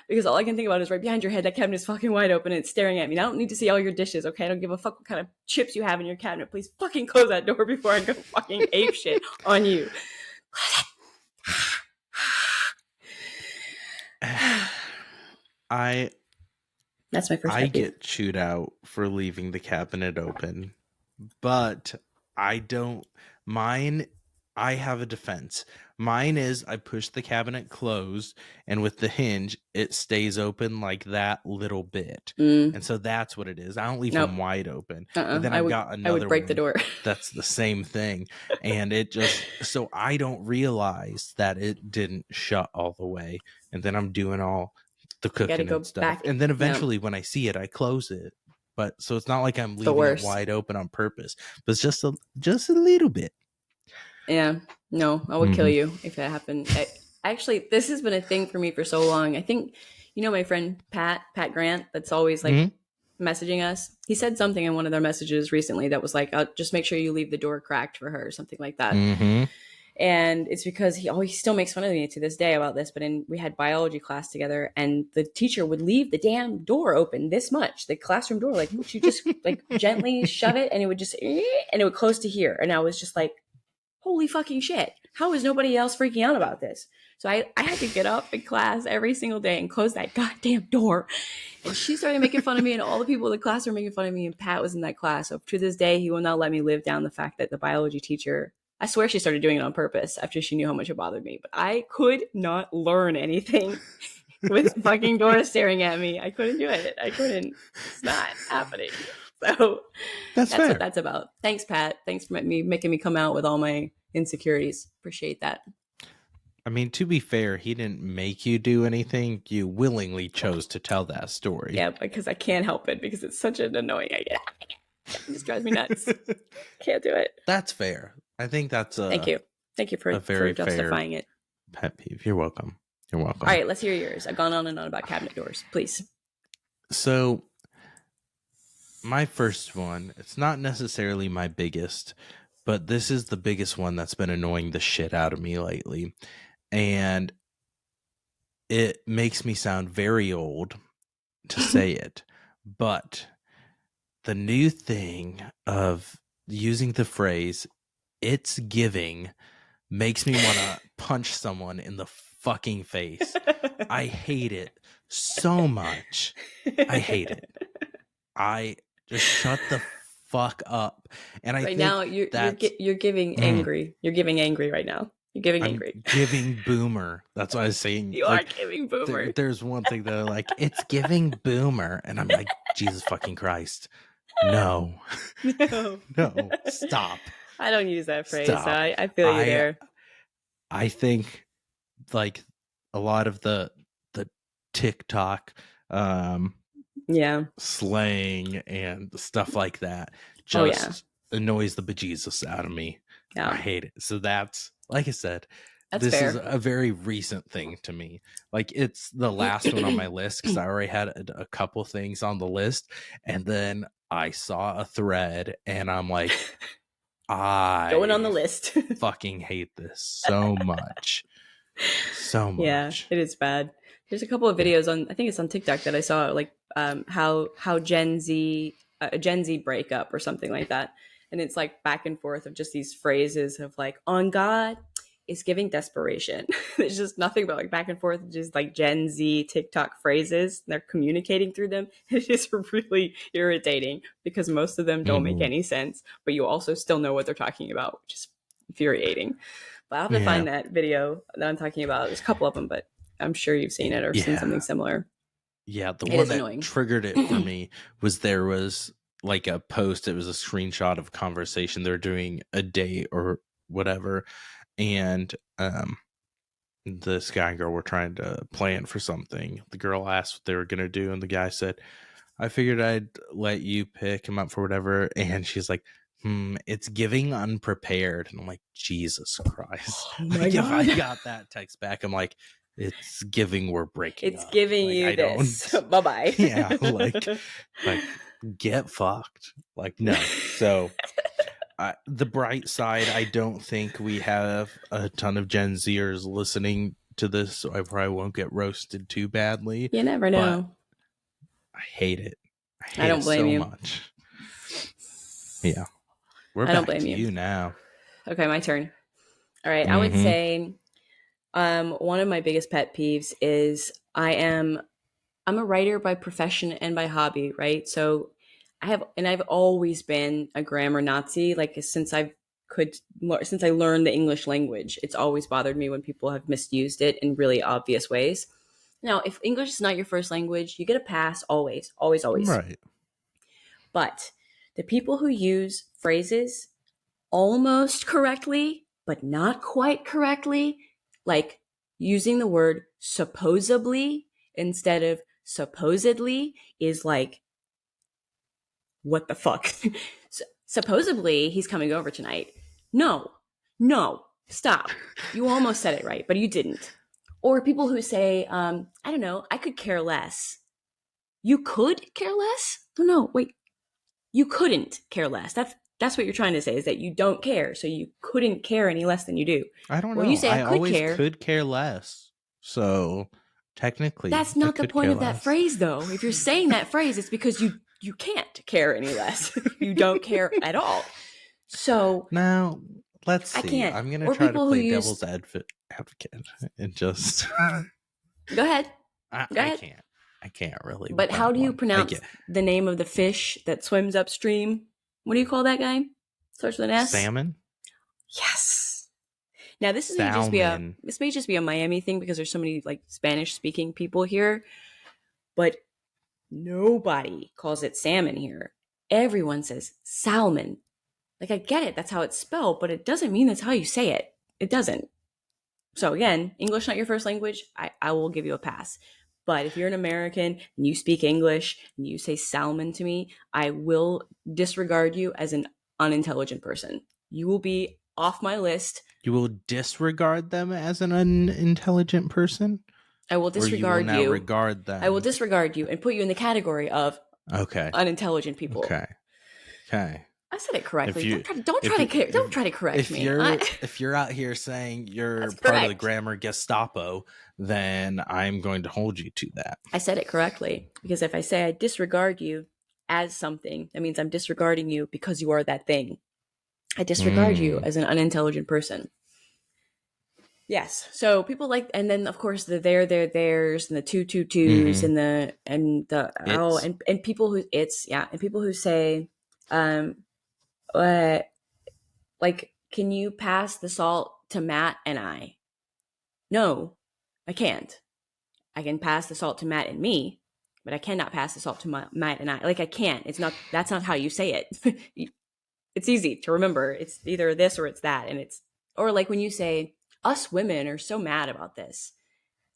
Speaker 2: because all I can think about is right behind your head, that cabinet is fucking wide open and it's staring at me. And I don't need to see all your dishes, okay? I don't give a fuck what kind of chips you have in your cabinet. Please fucking close that door before I go fucking ape shit on you.
Speaker 1: I
Speaker 2: That's my first
Speaker 1: I
Speaker 2: pet peeve.
Speaker 1: get chewed out for leaving the cabinet open, but I don't. Mine, I have a defense. Mine is I push the cabinet closed, and with the hinge, it stays open like that little bit.
Speaker 2: Mm,
Speaker 1: And so that's what it is. I don't leave
Speaker 2: nope.
Speaker 1: them wide open. But then
Speaker 2: I
Speaker 1: I've
Speaker 2: would
Speaker 1: got
Speaker 2: I would
Speaker 1: another
Speaker 2: break the
Speaker 1: one
Speaker 2: door.
Speaker 1: that's the same thing. And it just, so I don't realize that it didn't shut all the way. And then I'm doing all the
Speaker 2: You got to
Speaker 1: cooking
Speaker 2: go
Speaker 1: and stuff.
Speaker 2: back.
Speaker 1: And then
Speaker 2: Yeah,
Speaker 1: eventually when I see it, I close it. But so it's not like I'm
Speaker 2: the
Speaker 1: leaving it
Speaker 2: worst.
Speaker 1: wide open on purpose, but it's just a little bit.
Speaker 2: Yeah, no, I would kill
Speaker 1: Mm-hmm.
Speaker 2: you if that happened. Actually, this has been a thing for me for so long. I think, my friend Pat Grant, that's always like
Speaker 1: Mm-hmm.
Speaker 2: messaging us. He said something in one of their messages recently that was like, just make sure you leave the door cracked for her, or something like that.
Speaker 1: Mm-hmm.
Speaker 2: And it's because he still makes fun of me to this day about this. But we had biology class together, and the teacher would leave the damn door open this much, the classroom door, like she just like gently shut it, and it would just and it would close to here. And I was just like, holy fucking shit, how is nobody else freaking out about this? So I had to get up in class every single day and close that goddamn door. And she started making fun of me, and all the people in the class were making fun of me, and Pat was in that class. So to this day, he will not let me live down the fact that the biology teacher, I swear she started doing it on purpose after she knew how much it bothered me. But I could not learn anything with fucking Dora staring at me. I couldn't do it. I couldn't. It's not happening. So
Speaker 1: That's
Speaker 2: that's what
Speaker 1: fair.
Speaker 2: that's about. Thanks, Pat. Thanks for making me come out with all my insecurities. Appreciate that.
Speaker 1: I mean, to be fair, he didn't make you do anything. You willingly chose to tell that story.
Speaker 2: Yeah, because I can't help it, because it's such an annoying idea. It just drives me nuts. Can't do it.
Speaker 1: That's fair. I think that's
Speaker 2: Thank you. Thank you
Speaker 1: a
Speaker 2: for
Speaker 1: very fair
Speaker 2: justifying it.
Speaker 1: pet peeve. You're welcome. You're
Speaker 2: All
Speaker 1: welcome.
Speaker 2: right, let's hear yours. I've gone on and on about cabinet doors. Please.
Speaker 1: So, my first one, it's not necessarily my biggest, but this is the biggest one that's been annoying the shit out of me lately. And it makes me sound very old to say it, but the new thing of using the phrase "it's giving" makes me want to punch someone in the fucking face. I hate it so much. I hate it. I just shut the fuck up. And I
Speaker 2: Right
Speaker 1: think
Speaker 2: now,
Speaker 1: that's
Speaker 2: you're giving angry. You're giving angry right now. You're giving
Speaker 1: I'm
Speaker 2: angry.
Speaker 1: giving boomer. That's what I was saying.
Speaker 2: You are
Speaker 1: Like
Speaker 2: giving boomer.
Speaker 1: there's one thing that like it's giving boomer, and I'm like, Jesus fucking Christ. No.
Speaker 2: No.
Speaker 1: No. Stop.
Speaker 2: I don't use that phrase, so
Speaker 1: Stop.
Speaker 2: I feel you
Speaker 1: I
Speaker 2: there.
Speaker 1: I think like a lot of the TikTok
Speaker 2: Yeah.
Speaker 1: slang and stuff like that
Speaker 2: Oh yeah.
Speaker 1: just annoys the bejesus out of me. I
Speaker 2: Yeah.
Speaker 1: hate it. So that's, like I said,
Speaker 2: That's
Speaker 1: this is
Speaker 2: fair.
Speaker 1: a very recent thing to me. Like it's the last one on my list because I already had a couple things on the list, and then I saw a thread, and I'm like,
Speaker 2: Going on the
Speaker 1: I
Speaker 2: list.
Speaker 1: fucking hate this so much, so
Speaker 2: Yeah,
Speaker 1: much.
Speaker 2: it is bad. There's a couple of
Speaker 1: Yeah.
Speaker 2: videos on, I think it's on TikTok, that I saw, like how Gen Z, a Gen Z breakup or something like that, and it's like back and forth of just these phrases of like, on God, it's giving desperation. There's just nothing but like back and forth, just like Gen Z TikTok phrases. They're communicating through them. It's just really irritating because most of them don't make
Speaker 1: Mhm.
Speaker 2: any sense, but you also still know what they're talking about, which is infuriating. But I'll have to
Speaker 1: Yeah.
Speaker 2: find that video that I'm talking about. There's a couple of them, but I'm sure you've seen it or seen
Speaker 1: Yeah.
Speaker 2: something similar.
Speaker 1: Yeah, the
Speaker 2: It
Speaker 1: one
Speaker 2: is
Speaker 1: that
Speaker 2: annoying.
Speaker 1: triggered it for me was there was like a post, it was a screenshot of a conversation. They're doing a date or whatever, and this guy and girl were trying to plan for something. The girl asked what they were gonna do, and the guy said, I figured I'd let you pick him up for whatever. And she's like, it's giving unprepared. And I'm like, Jesus Christ.
Speaker 2: Oh my
Speaker 1: Like if I
Speaker 2: God.
Speaker 1: got that text back, I'm like, It's giving we're breaking
Speaker 2: It's
Speaker 1: up.
Speaker 2: giving
Speaker 1: Like,
Speaker 2: you
Speaker 1: I don't.
Speaker 2: this. Bye-bye.
Speaker 1: Yeah, like get fucked. Like, no. So the bright side, I don't think we have a ton of Gen Zers listening to this, so I probably won't get roasted too badly.
Speaker 2: You never
Speaker 1: But
Speaker 2: know.
Speaker 1: I hate it. I
Speaker 2: I
Speaker 1: hate
Speaker 2: don't
Speaker 1: it
Speaker 2: blame
Speaker 1: so
Speaker 2: you.
Speaker 1: much. Yeah. We're
Speaker 2: I don't
Speaker 1: back
Speaker 2: blame
Speaker 1: to
Speaker 2: you.
Speaker 1: you now.
Speaker 2: Okay, my turn. All right. I would
Speaker 1: Mm-hmm.
Speaker 2: say one of my biggest pet peeves is I'm a writer by profession and by hobby, right? So I've always been a grammar Nazi. Like since I learned the English language, it's always bothered me when people have misused it in really obvious ways. Now, if English is not your first language, you get a pass always, always, always.
Speaker 1: Right.
Speaker 2: But the people who use phrases almost correctly, but not quite correctly, like using the word supposably instead of supposedly, is like, what the fuck? Supposedly, he's coming over tonight. No, no, stop. You almost said it right, but you didn't. Or people who say, I don't know, I could care less. You could care less? No, wait. You couldn't care less. That's what you're trying to say, is that you don't care, so you couldn't care any less than you do.
Speaker 1: I don't
Speaker 2: Or you
Speaker 1: know.
Speaker 2: say I
Speaker 1: I
Speaker 2: could
Speaker 1: always
Speaker 2: care.
Speaker 1: could care less. So technically,
Speaker 2: That's
Speaker 1: I
Speaker 2: not the
Speaker 1: could
Speaker 2: point
Speaker 1: care
Speaker 2: of that
Speaker 1: less.
Speaker 2: phrase, though. If you're saying that phrase, it's because you can't care any less. You don't care at all. So
Speaker 1: Now, let's
Speaker 2: I
Speaker 1: see.
Speaker 2: can't.
Speaker 1: I'm going to
Speaker 2: Or
Speaker 1: try to
Speaker 2: people who
Speaker 1: play
Speaker 2: use.
Speaker 1: devil's advocate and just.
Speaker 2: Go ahead. Go
Speaker 1: I
Speaker 2: ahead.
Speaker 1: can't. I can't really with
Speaker 2: But how
Speaker 1: that
Speaker 2: do you
Speaker 1: one. I
Speaker 2: pronounce
Speaker 1: get
Speaker 2: the name of the fish that swims upstream? What do you call that guy? Starts with an S.
Speaker 1: salmon,
Speaker 2: Yes. Now
Speaker 1: salmon.
Speaker 2: this may just be a Miami thing because there's so many like Spanish speaking people here, but nobody calls it salmon here. Everyone says salmon. Like, I get it, that's how it's spelled, but it doesn't mean that's how you say it. It doesn't. So again, English not your first language, I will give you a pass. But if you're an American and you speak English and you say salmon to me, I will disregard you as an unintelligent person. You will be off my list.
Speaker 1: You will disregard them as an unintelligent person,
Speaker 2: I will
Speaker 1: or you will
Speaker 2: disregard
Speaker 1: now
Speaker 2: you.
Speaker 1: regard
Speaker 2: I will
Speaker 1: them.
Speaker 2: disregard you and put you in the category of
Speaker 1: Okay.
Speaker 2: unintelligent people.
Speaker 1: Okay. Okay.
Speaker 2: I said it
Speaker 1: If
Speaker 2: correctly.
Speaker 1: you
Speaker 2: Don't
Speaker 1: if you
Speaker 2: try to correct
Speaker 1: if
Speaker 2: me.
Speaker 1: you're if you're out here saying you're
Speaker 2: That's
Speaker 1: part of the
Speaker 2: correct.
Speaker 1: grammar Gestapo, then I'm going to hold you to that.
Speaker 2: I said it correctly because if I say I disregard you as something, that means I'm disregarding you because you are that thing. I disregard you
Speaker 1: Mm.
Speaker 2: as an unintelligent person. Yes. So people like, and then of course the theirs, and the two twos,
Speaker 1: Mm-hmm.
Speaker 2: and and people who and people who say, um, uh, like, can you pass the salt to Matt and I? No, I can't. I can pass the salt to Matt and me, but I cannot pass the salt to Matt and I. Like, I can't. That's not how you say it. It's easy to remember. It's either this or it's that. Or like when you say, us women are so mad about this.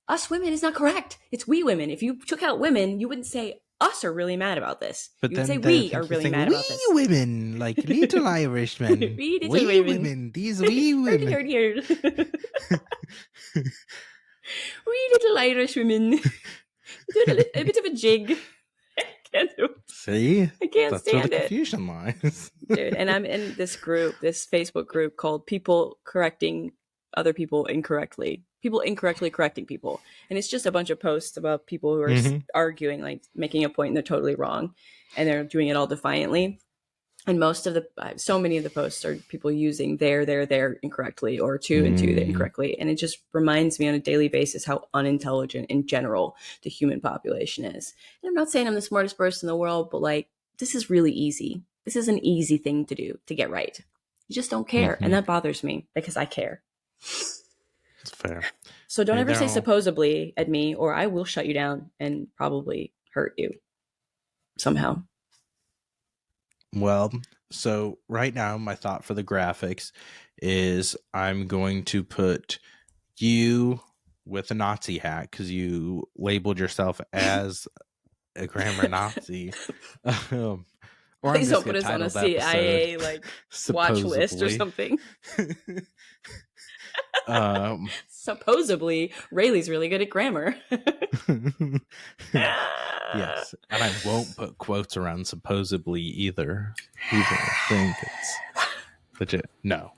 Speaker 2: Us women is not correct. It's we women. If you took out women, you wouldn't say us are really mad about this.
Speaker 1: But
Speaker 2: You would say
Speaker 1: then I
Speaker 2: we are
Speaker 1: think you
Speaker 2: really
Speaker 1: think
Speaker 2: mad
Speaker 1: wee
Speaker 2: about this.
Speaker 1: women, like little Irishmen.
Speaker 2: We little
Speaker 1: Wee
Speaker 2: women.
Speaker 1: women, these wee women.
Speaker 2: We little Irish women. Doing a bit of a jig.
Speaker 1: See?
Speaker 2: I can't
Speaker 1: That's where the
Speaker 2: stand it.
Speaker 1: confusion lies.
Speaker 2: Dude, and I'm in this Facebook group called People Correcting Other People Incorrectly. People incorrectly correcting people. And it's just a bunch of posts about people who are
Speaker 1: Mm-hmm.
Speaker 2: arguing, like making a point and they're totally wrong. And they're doing it all defiantly. And so many of the posts are people using there incorrectly, or to and to incorrectly. And it just reminds me on a daily basis how unintelligent in general the human population is. And I'm not saying I'm the smartest person in the world, but like, this is really easy. This is an easy thing to do, to get right. You just don't care.
Speaker 1: Mm-hmm.
Speaker 2: And that bothers me because I care.
Speaker 1: It's fair.
Speaker 2: So don't ever say
Speaker 1: They're all-
Speaker 2: supposably at me, or I will shut you down and probably hurt you somehow.
Speaker 1: Well, so right now, my thought for the graphics is I'm going to put you with a Nazi hat because you labeled yourself as a grammar Nazi. Or
Speaker 2: Please
Speaker 1: I'm just
Speaker 2: don't put
Speaker 1: going to
Speaker 2: us on a
Speaker 1: title the episode
Speaker 2: CIA like watch list or
Speaker 1: Supposably.
Speaker 2: something. Supposably, Rayleigh's really good at grammar.
Speaker 1: Yes, and I won't put quotes around supposedly either. People think it's legit. No,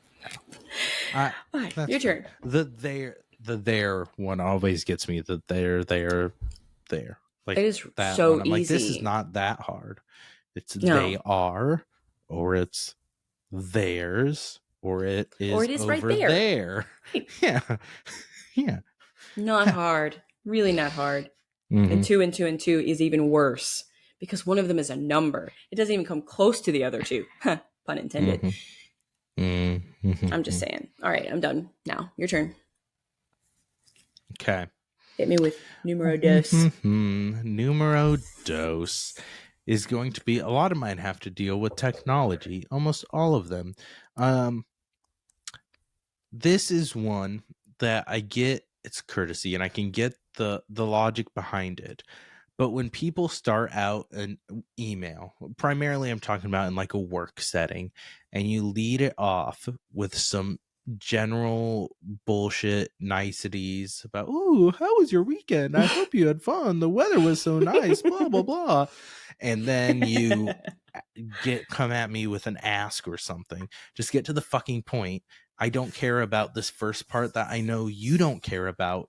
Speaker 1: I.
Speaker 2: All right,
Speaker 1: That's
Speaker 2: your
Speaker 1: fine.
Speaker 2: turn.
Speaker 1: The there one always gets me. The there
Speaker 2: It
Speaker 1: like
Speaker 2: is
Speaker 1: that
Speaker 2: so
Speaker 1: one. I'm like, this is
Speaker 2: easy.
Speaker 1: not that hard. It's they
Speaker 2: No,
Speaker 1: are, or it's theirs, or it
Speaker 2: or
Speaker 1: is
Speaker 2: it is right
Speaker 1: over
Speaker 2: there.
Speaker 1: there.
Speaker 2: Right.
Speaker 1: Yeah, yeah.
Speaker 2: Not hard. Really not hard. And
Speaker 1: Mm-hmm.
Speaker 2: two and two and two is even worse because one of them is a number. It doesn't even come close to the other two. Huh, pun intended.
Speaker 1: Mm-hmm.
Speaker 2: I'm just
Speaker 1: Mm-hmm.
Speaker 2: saying. All right, I'm done. Now, your turn.
Speaker 1: Okay.
Speaker 2: Hit me with numero dos.
Speaker 1: Mm-hmm. Numero dos is going to be a lot of mine have to deal with technology. Almost all of them. Um, this is one that I get. It's courtesy, and I can get the logic behind it. But when people start out an email, primarily I'm talking about in like a work setting, and you lead it off with some general bullshit niceties about, "Ooh, how was your weekend? I hope you had fun. The weather was so nice, blah blah blah." And then you get come at me with an ask or something. Just get to the fucking point. I don't care about this first part that I know you don't care about.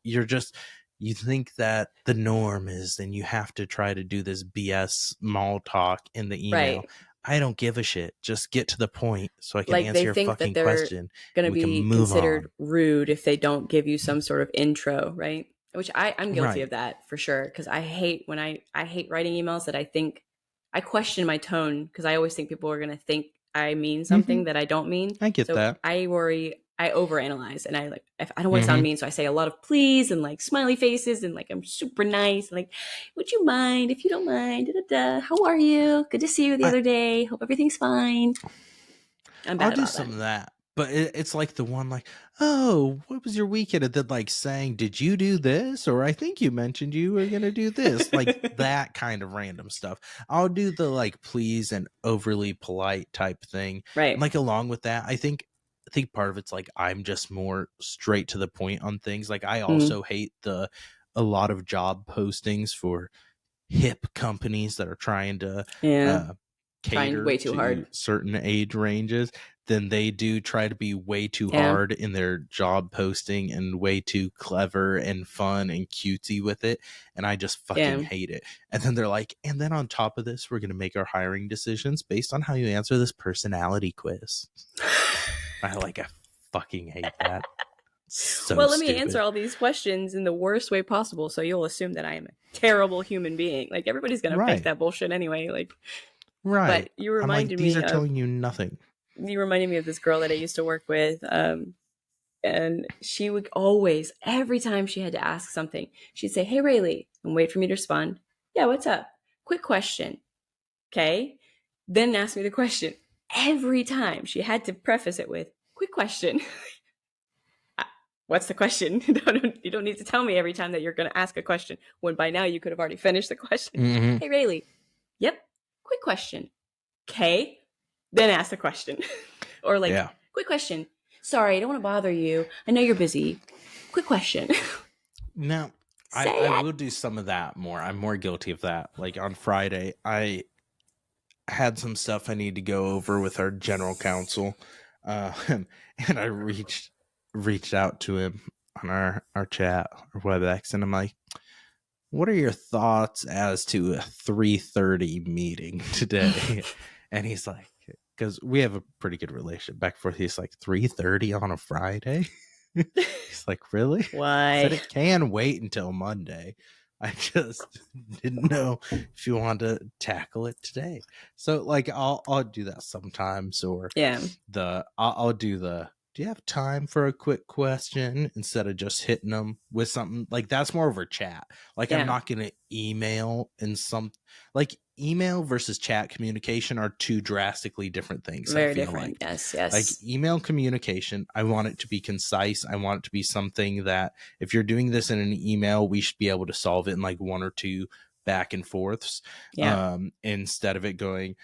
Speaker 1: You think that the norm is, and you have to try to do this BS small talk in the email.
Speaker 2: Right.
Speaker 1: I don't give a shit. Just get to the point so I can
Speaker 2: Like
Speaker 1: answer
Speaker 2: they
Speaker 1: your
Speaker 2: think that
Speaker 1: fucking
Speaker 2: they're
Speaker 1: question
Speaker 2: going
Speaker 1: and
Speaker 2: to
Speaker 1: we can
Speaker 2: be
Speaker 1: move
Speaker 2: considered
Speaker 1: on.
Speaker 2: rude if they don't give you some sort of intro, right? Which I'm guilty
Speaker 1: Right.
Speaker 2: of that for sure. Because I hate when I hate writing emails that I think I question my tone because I always think people are going to think I mean
Speaker 1: Mm-hmm.
Speaker 2: something that I don't mean.
Speaker 1: I get
Speaker 2: So
Speaker 1: that.
Speaker 2: I worry, I overanalyze, and I like if I don't want to sound
Speaker 1: Mm-hmm.
Speaker 2: mean, so I say a lot of please and like smiley faces and like I'm super nice, like would you mind if you don't mind? Da, da, da. How are you? Good to see you the
Speaker 1: I,
Speaker 2: other day. Hope everything's fine. I'm
Speaker 1: I'll
Speaker 2: bad
Speaker 1: do
Speaker 2: about that.
Speaker 1: some of that. But it's like the one like, oh, what was your weekend? And then like saying, did you do this? Or I think you mentioned you were going to do this. Like that kind of random stuff. I'll do the like please and overly polite type thing. And
Speaker 2: Right.
Speaker 1: like along with that, I think part of it's like I'm just more straight to the point on things. Like I
Speaker 2: Mm.
Speaker 1: also hate a lot of job postings for hip companies that are trying to
Speaker 2: Yeah.
Speaker 1: uh,
Speaker 2: Trying
Speaker 1: cater
Speaker 2: way too
Speaker 1: to
Speaker 2: hard.
Speaker 1: certain age ranges, then they do try to be way too
Speaker 2: Yeah.
Speaker 1: hard in their job posting and way too clever and fun and cutesy with it. And I just fucking
Speaker 2: Yeah.
Speaker 1: hate it. And then they're like, and then on top of this, we're going to make our hiring decisions based on how you answer this personality quiz. I fucking hate that. So
Speaker 2: Well, let me answer
Speaker 1: stupid.
Speaker 2: all these questions in the worst way possible so you'll assume that I am a terrible human being. Like everybody's going to think
Speaker 1: Right.
Speaker 2: that bullshit anyway. Like but
Speaker 1: Right.
Speaker 2: you
Speaker 1: I'm like,
Speaker 2: reminded
Speaker 1: these
Speaker 2: me
Speaker 1: are
Speaker 2: of
Speaker 1: telling you nothing.
Speaker 2: this girl that I used to work with and she would always every time she had to ask something, she'd say, "Hey Rayleigh," and wait for me to respond. "Yeah, what's up? Quick question." Okay? Then ask me the question. Every time she had to preface it with, "Quick question." What's the question? You don't need to tell me every time that you're going to ask a question when by now you could have already finished the question.
Speaker 1: Hmm.
Speaker 2: "Hey, Rayleigh." "Yep. Quick question." "Okay." Then ask the question. Or like,
Speaker 1: Yeah.
Speaker 2: "Quick question. Sorry, I don't want to bother you. I know you're busy. Quick question."
Speaker 1: Now,
Speaker 2: Say
Speaker 1: I
Speaker 2: it.
Speaker 1: will do some of that more. I'm more guilty of that. Like on Friday, I had some stuff I need to go over with our general counsel, and I reached out to him on our chat or WebEx, and I'm like, "What are your thoughts as to a 3:30 meeting today?" And he's like, because we have a pretty good relationship back and forth. He's like, 3:30 on a Friday? He's like, really? I said,
Speaker 2: Why?
Speaker 1: it can wait until Monday. I just didn't know if you want to tackle it today. So like I'll do that sometimes, or
Speaker 2: Yeah.
Speaker 1: I'll do the, do you have time for a quick question, instead of just hitting them with something like that's more of a chat. Like I'm
Speaker 2: Yeah.
Speaker 1: not going to email and some, like email versus chat communication are two drastically different things. I
Speaker 2: Very
Speaker 1: feel
Speaker 2: different.
Speaker 1: like
Speaker 2: Yes.
Speaker 1: like
Speaker 2: Yes.
Speaker 1: email communication, I want it to be concise. I want it to be something that if you're doing this in an email, we should be able to solve it in like one or two back and forths,
Speaker 2: Yeah.
Speaker 1: instead of it going,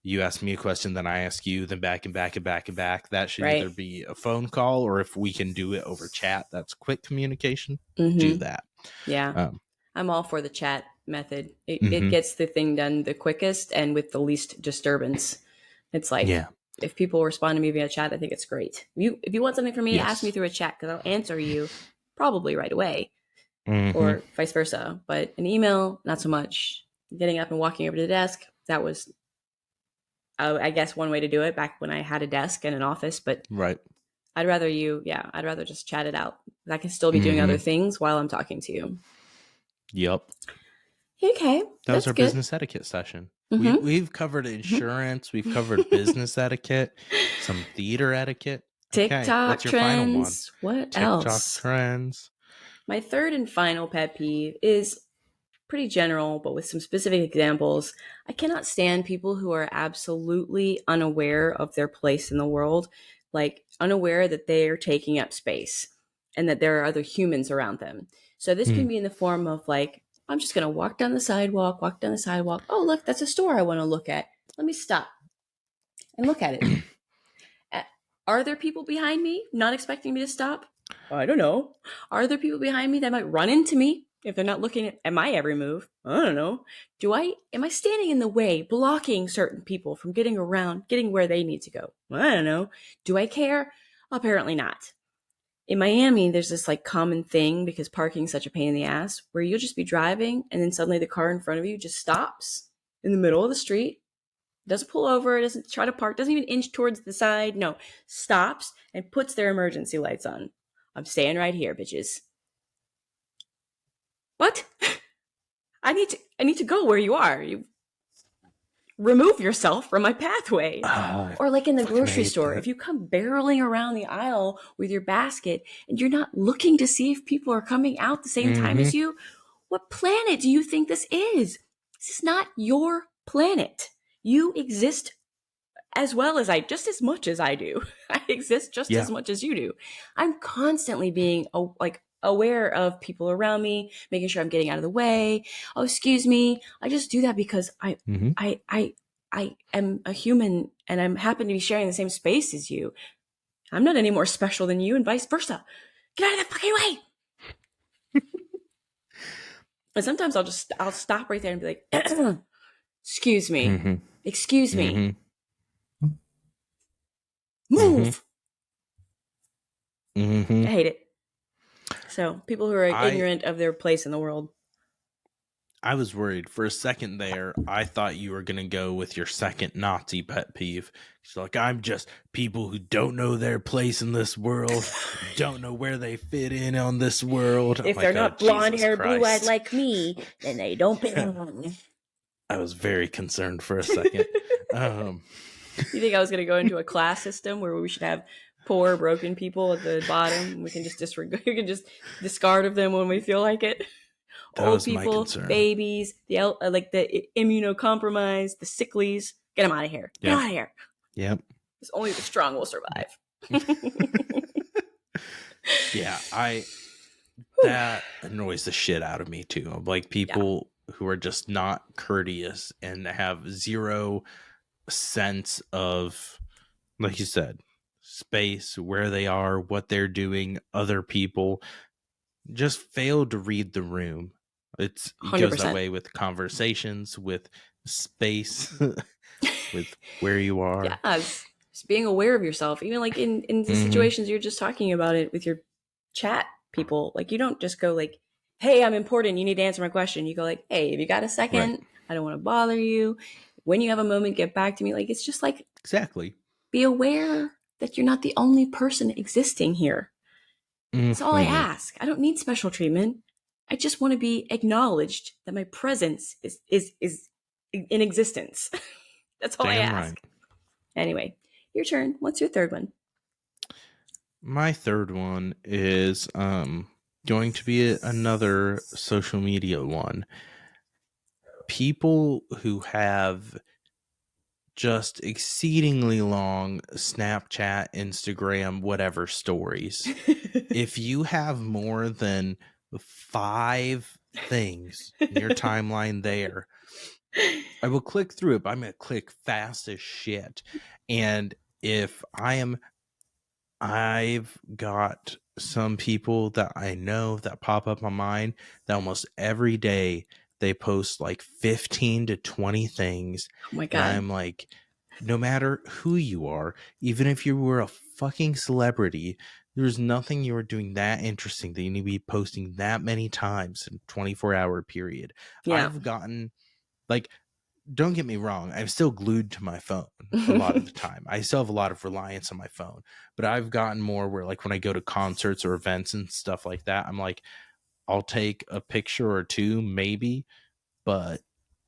Speaker 1: you ask me a question, then I ask you, then back and back and back and back. That should either
Speaker 2: Right.
Speaker 1: be a phone call, or if we can do it over chat, that's quick communication. Do
Speaker 2: Mm-hmm.
Speaker 1: that.
Speaker 2: Yeah.
Speaker 1: Um,
Speaker 2: I'm all for the chat method. It
Speaker 1: mhm.
Speaker 2: gets the thing done the quickest and with the least disturbance. It's like
Speaker 1: Yeah.
Speaker 2: if people respond to me via chat, I think it's great. If you want something from me, ask me
Speaker 1: Yes.
Speaker 2: through a chat because I'll answer you probably right away,
Speaker 1: Hmm.
Speaker 2: or vice versa. But an email, not so much. Getting up and walking over to the desk, that was, I guess, one way to do it back when I had a desk and an office. But
Speaker 1: Right.
Speaker 2: I'd rather just chat it out. I can still be doing other
Speaker 1: Hmm.
Speaker 2: things while I'm talking to you.
Speaker 1: Yep.
Speaker 2: Okay,
Speaker 1: That was
Speaker 2: that's
Speaker 1: our
Speaker 2: good.
Speaker 1: business etiquette session.
Speaker 2: Mm-hmm.
Speaker 1: We've covered insurance. We've covered business etiquette, some theater etiquette. Okay,
Speaker 2: TikTok
Speaker 1: what's your final one?
Speaker 2: trends. What
Speaker 1: TikTok
Speaker 2: else?
Speaker 1: trends.
Speaker 2: My third and final pet peeve is pretty general, but with some specific examples. I cannot stand people who are absolutely unaware of their place in the world, like unaware that they are taking up space and that there are other humans around them. So this
Speaker 1: Hmm.
Speaker 2: can be in the form of like, I'm just going to walk down the sidewalk, walk down the sidewalk. Oh, look, that's a store I want to look at. Let me stop and look at it. Are there people behind me not expecting me to stop? I don't know. Are there people behind me that might run into me if they're not looking at my every move? I don't know. Am I standing in the way, blocking certain people from getting around, getting where they need to go? I don't know. Do I care? Apparently not. In Miami, there's this like common thing because parking's such a pain in the ass where you'll just be driving and then suddenly the car in front of you just stops in the middle of the street, doesn't pull over, doesn't try to park, doesn't even inch towards the side. No, stops and puts their emergency lights on. I'm staying right here, bitches. What? I need to go where you are. You remove yourself from my pathway.
Speaker 1: I
Speaker 2: Or like in the
Speaker 1: fucking
Speaker 2: grocery
Speaker 1: hate
Speaker 2: store,
Speaker 1: that.
Speaker 2: if you come barreling around the aisle with your basket and you're not looking to see if people are coming out the same time
Speaker 1: Hmm.
Speaker 2: as you, what planet do you think this is? This is not your planet. You exist as well as just as much as I do. I exist just as
Speaker 1: Yeah.
Speaker 2: much as you do. I'm constantly being like aware of people around me, making sure I'm getting out of the way. Oh, excuse me. I just do that because
Speaker 1: Hmm.
Speaker 2: I, I, I am a human and I'm happen to be sharing the same space as you. I'm not any more special than you and vice versa. Get out of the fucking way. And sometimes I'll stop right there and be like, excuse me.
Speaker 1: Hmm.
Speaker 2: Excuse me.
Speaker 1: Hmm. Hmm.
Speaker 2: Move.
Speaker 1: Hmm.
Speaker 2: I hate it. So people who are
Speaker 1: I
Speaker 2: ignorant of their place in the world.
Speaker 1: I was worried for a second there. I thought you were gonna go with your second Nazi pet peeve. It's like, I'm just people who don't know their place in this world, don't know where they fit in on this world. I'm
Speaker 2: If they're
Speaker 1: like, oh
Speaker 2: not blonde
Speaker 1: Jesus
Speaker 2: haired, blue eyed
Speaker 1: Christ.
Speaker 2: like me, then they don't belong.
Speaker 1: I was very concerned for a second. Um,
Speaker 2: You think I was going to go into a class system where we should have poor, broken people at the bottom? We can just disregard, we can just discard of them when we feel like it.
Speaker 1: that
Speaker 2: Old
Speaker 1: was my
Speaker 2: people,
Speaker 1: concern.
Speaker 2: babies, like the immunocompromised, the sicklies. Get them out of here. Get
Speaker 1: Yeah.
Speaker 2: them out of here.
Speaker 1: Yep.
Speaker 2: Because only the strong will survive.
Speaker 1: Yeah. That annoys the shit out of me too. Of like
Speaker 2: Yeah,
Speaker 1: people who are just not courteous and have zero sense of, like you said, space, where they are, what they're doing, other people. Just fail to read the room. It goes that
Speaker 2: 100%.
Speaker 1: way with conversations, with space, with where you are.
Speaker 2: Yes. Just being aware of yourself, even like in the
Speaker 1: Mm-hmm.
Speaker 2: situations you're just talking about it with your chat people. Like you don't just go like, "Hey, I'm important. You need to answer my question." You go like, "Hey, have you got a
Speaker 1: Right.
Speaker 2: second? I don't want to bother you. When you have a moment, get back to me." Like it's just like
Speaker 1: Exactly.
Speaker 2: be aware that you're not the only person existing here. That's all I
Speaker 1: Mm-hmm.
Speaker 2: ask. I don't need special treatment. I just want to be acknowledged that my presence is in existence. That's all I
Speaker 1: Damn right.
Speaker 2: ask. Anyway, your turn. What's your third one?
Speaker 1: My third one is going to be another social media one. People who have just exceedingly long Snapchat, Instagram, whatever stories. If you have more than 5 things in your timeline there, I will click through it, but I'm going to click fast as shit. And if I've got some people that I know that pop up on mine that almost every day they post like 15 to 20 things.
Speaker 2: Oh my
Speaker 1: And
Speaker 2: God.
Speaker 1: I'm like, no matter who you are, even if you were a fucking celebrity, there's nothing you are doing that interesting that you need to be posting that many times in a 24-hour period.
Speaker 2: Yeah.
Speaker 1: I've gotten like, don't get me wrong, I'm still glued to my phone a lot of the time. I still have a lot of reliance on my phone, but I've gotten more where, like, when I go to concerts or events and stuff like that, I'm like, I'll take a picture or two, maybe, but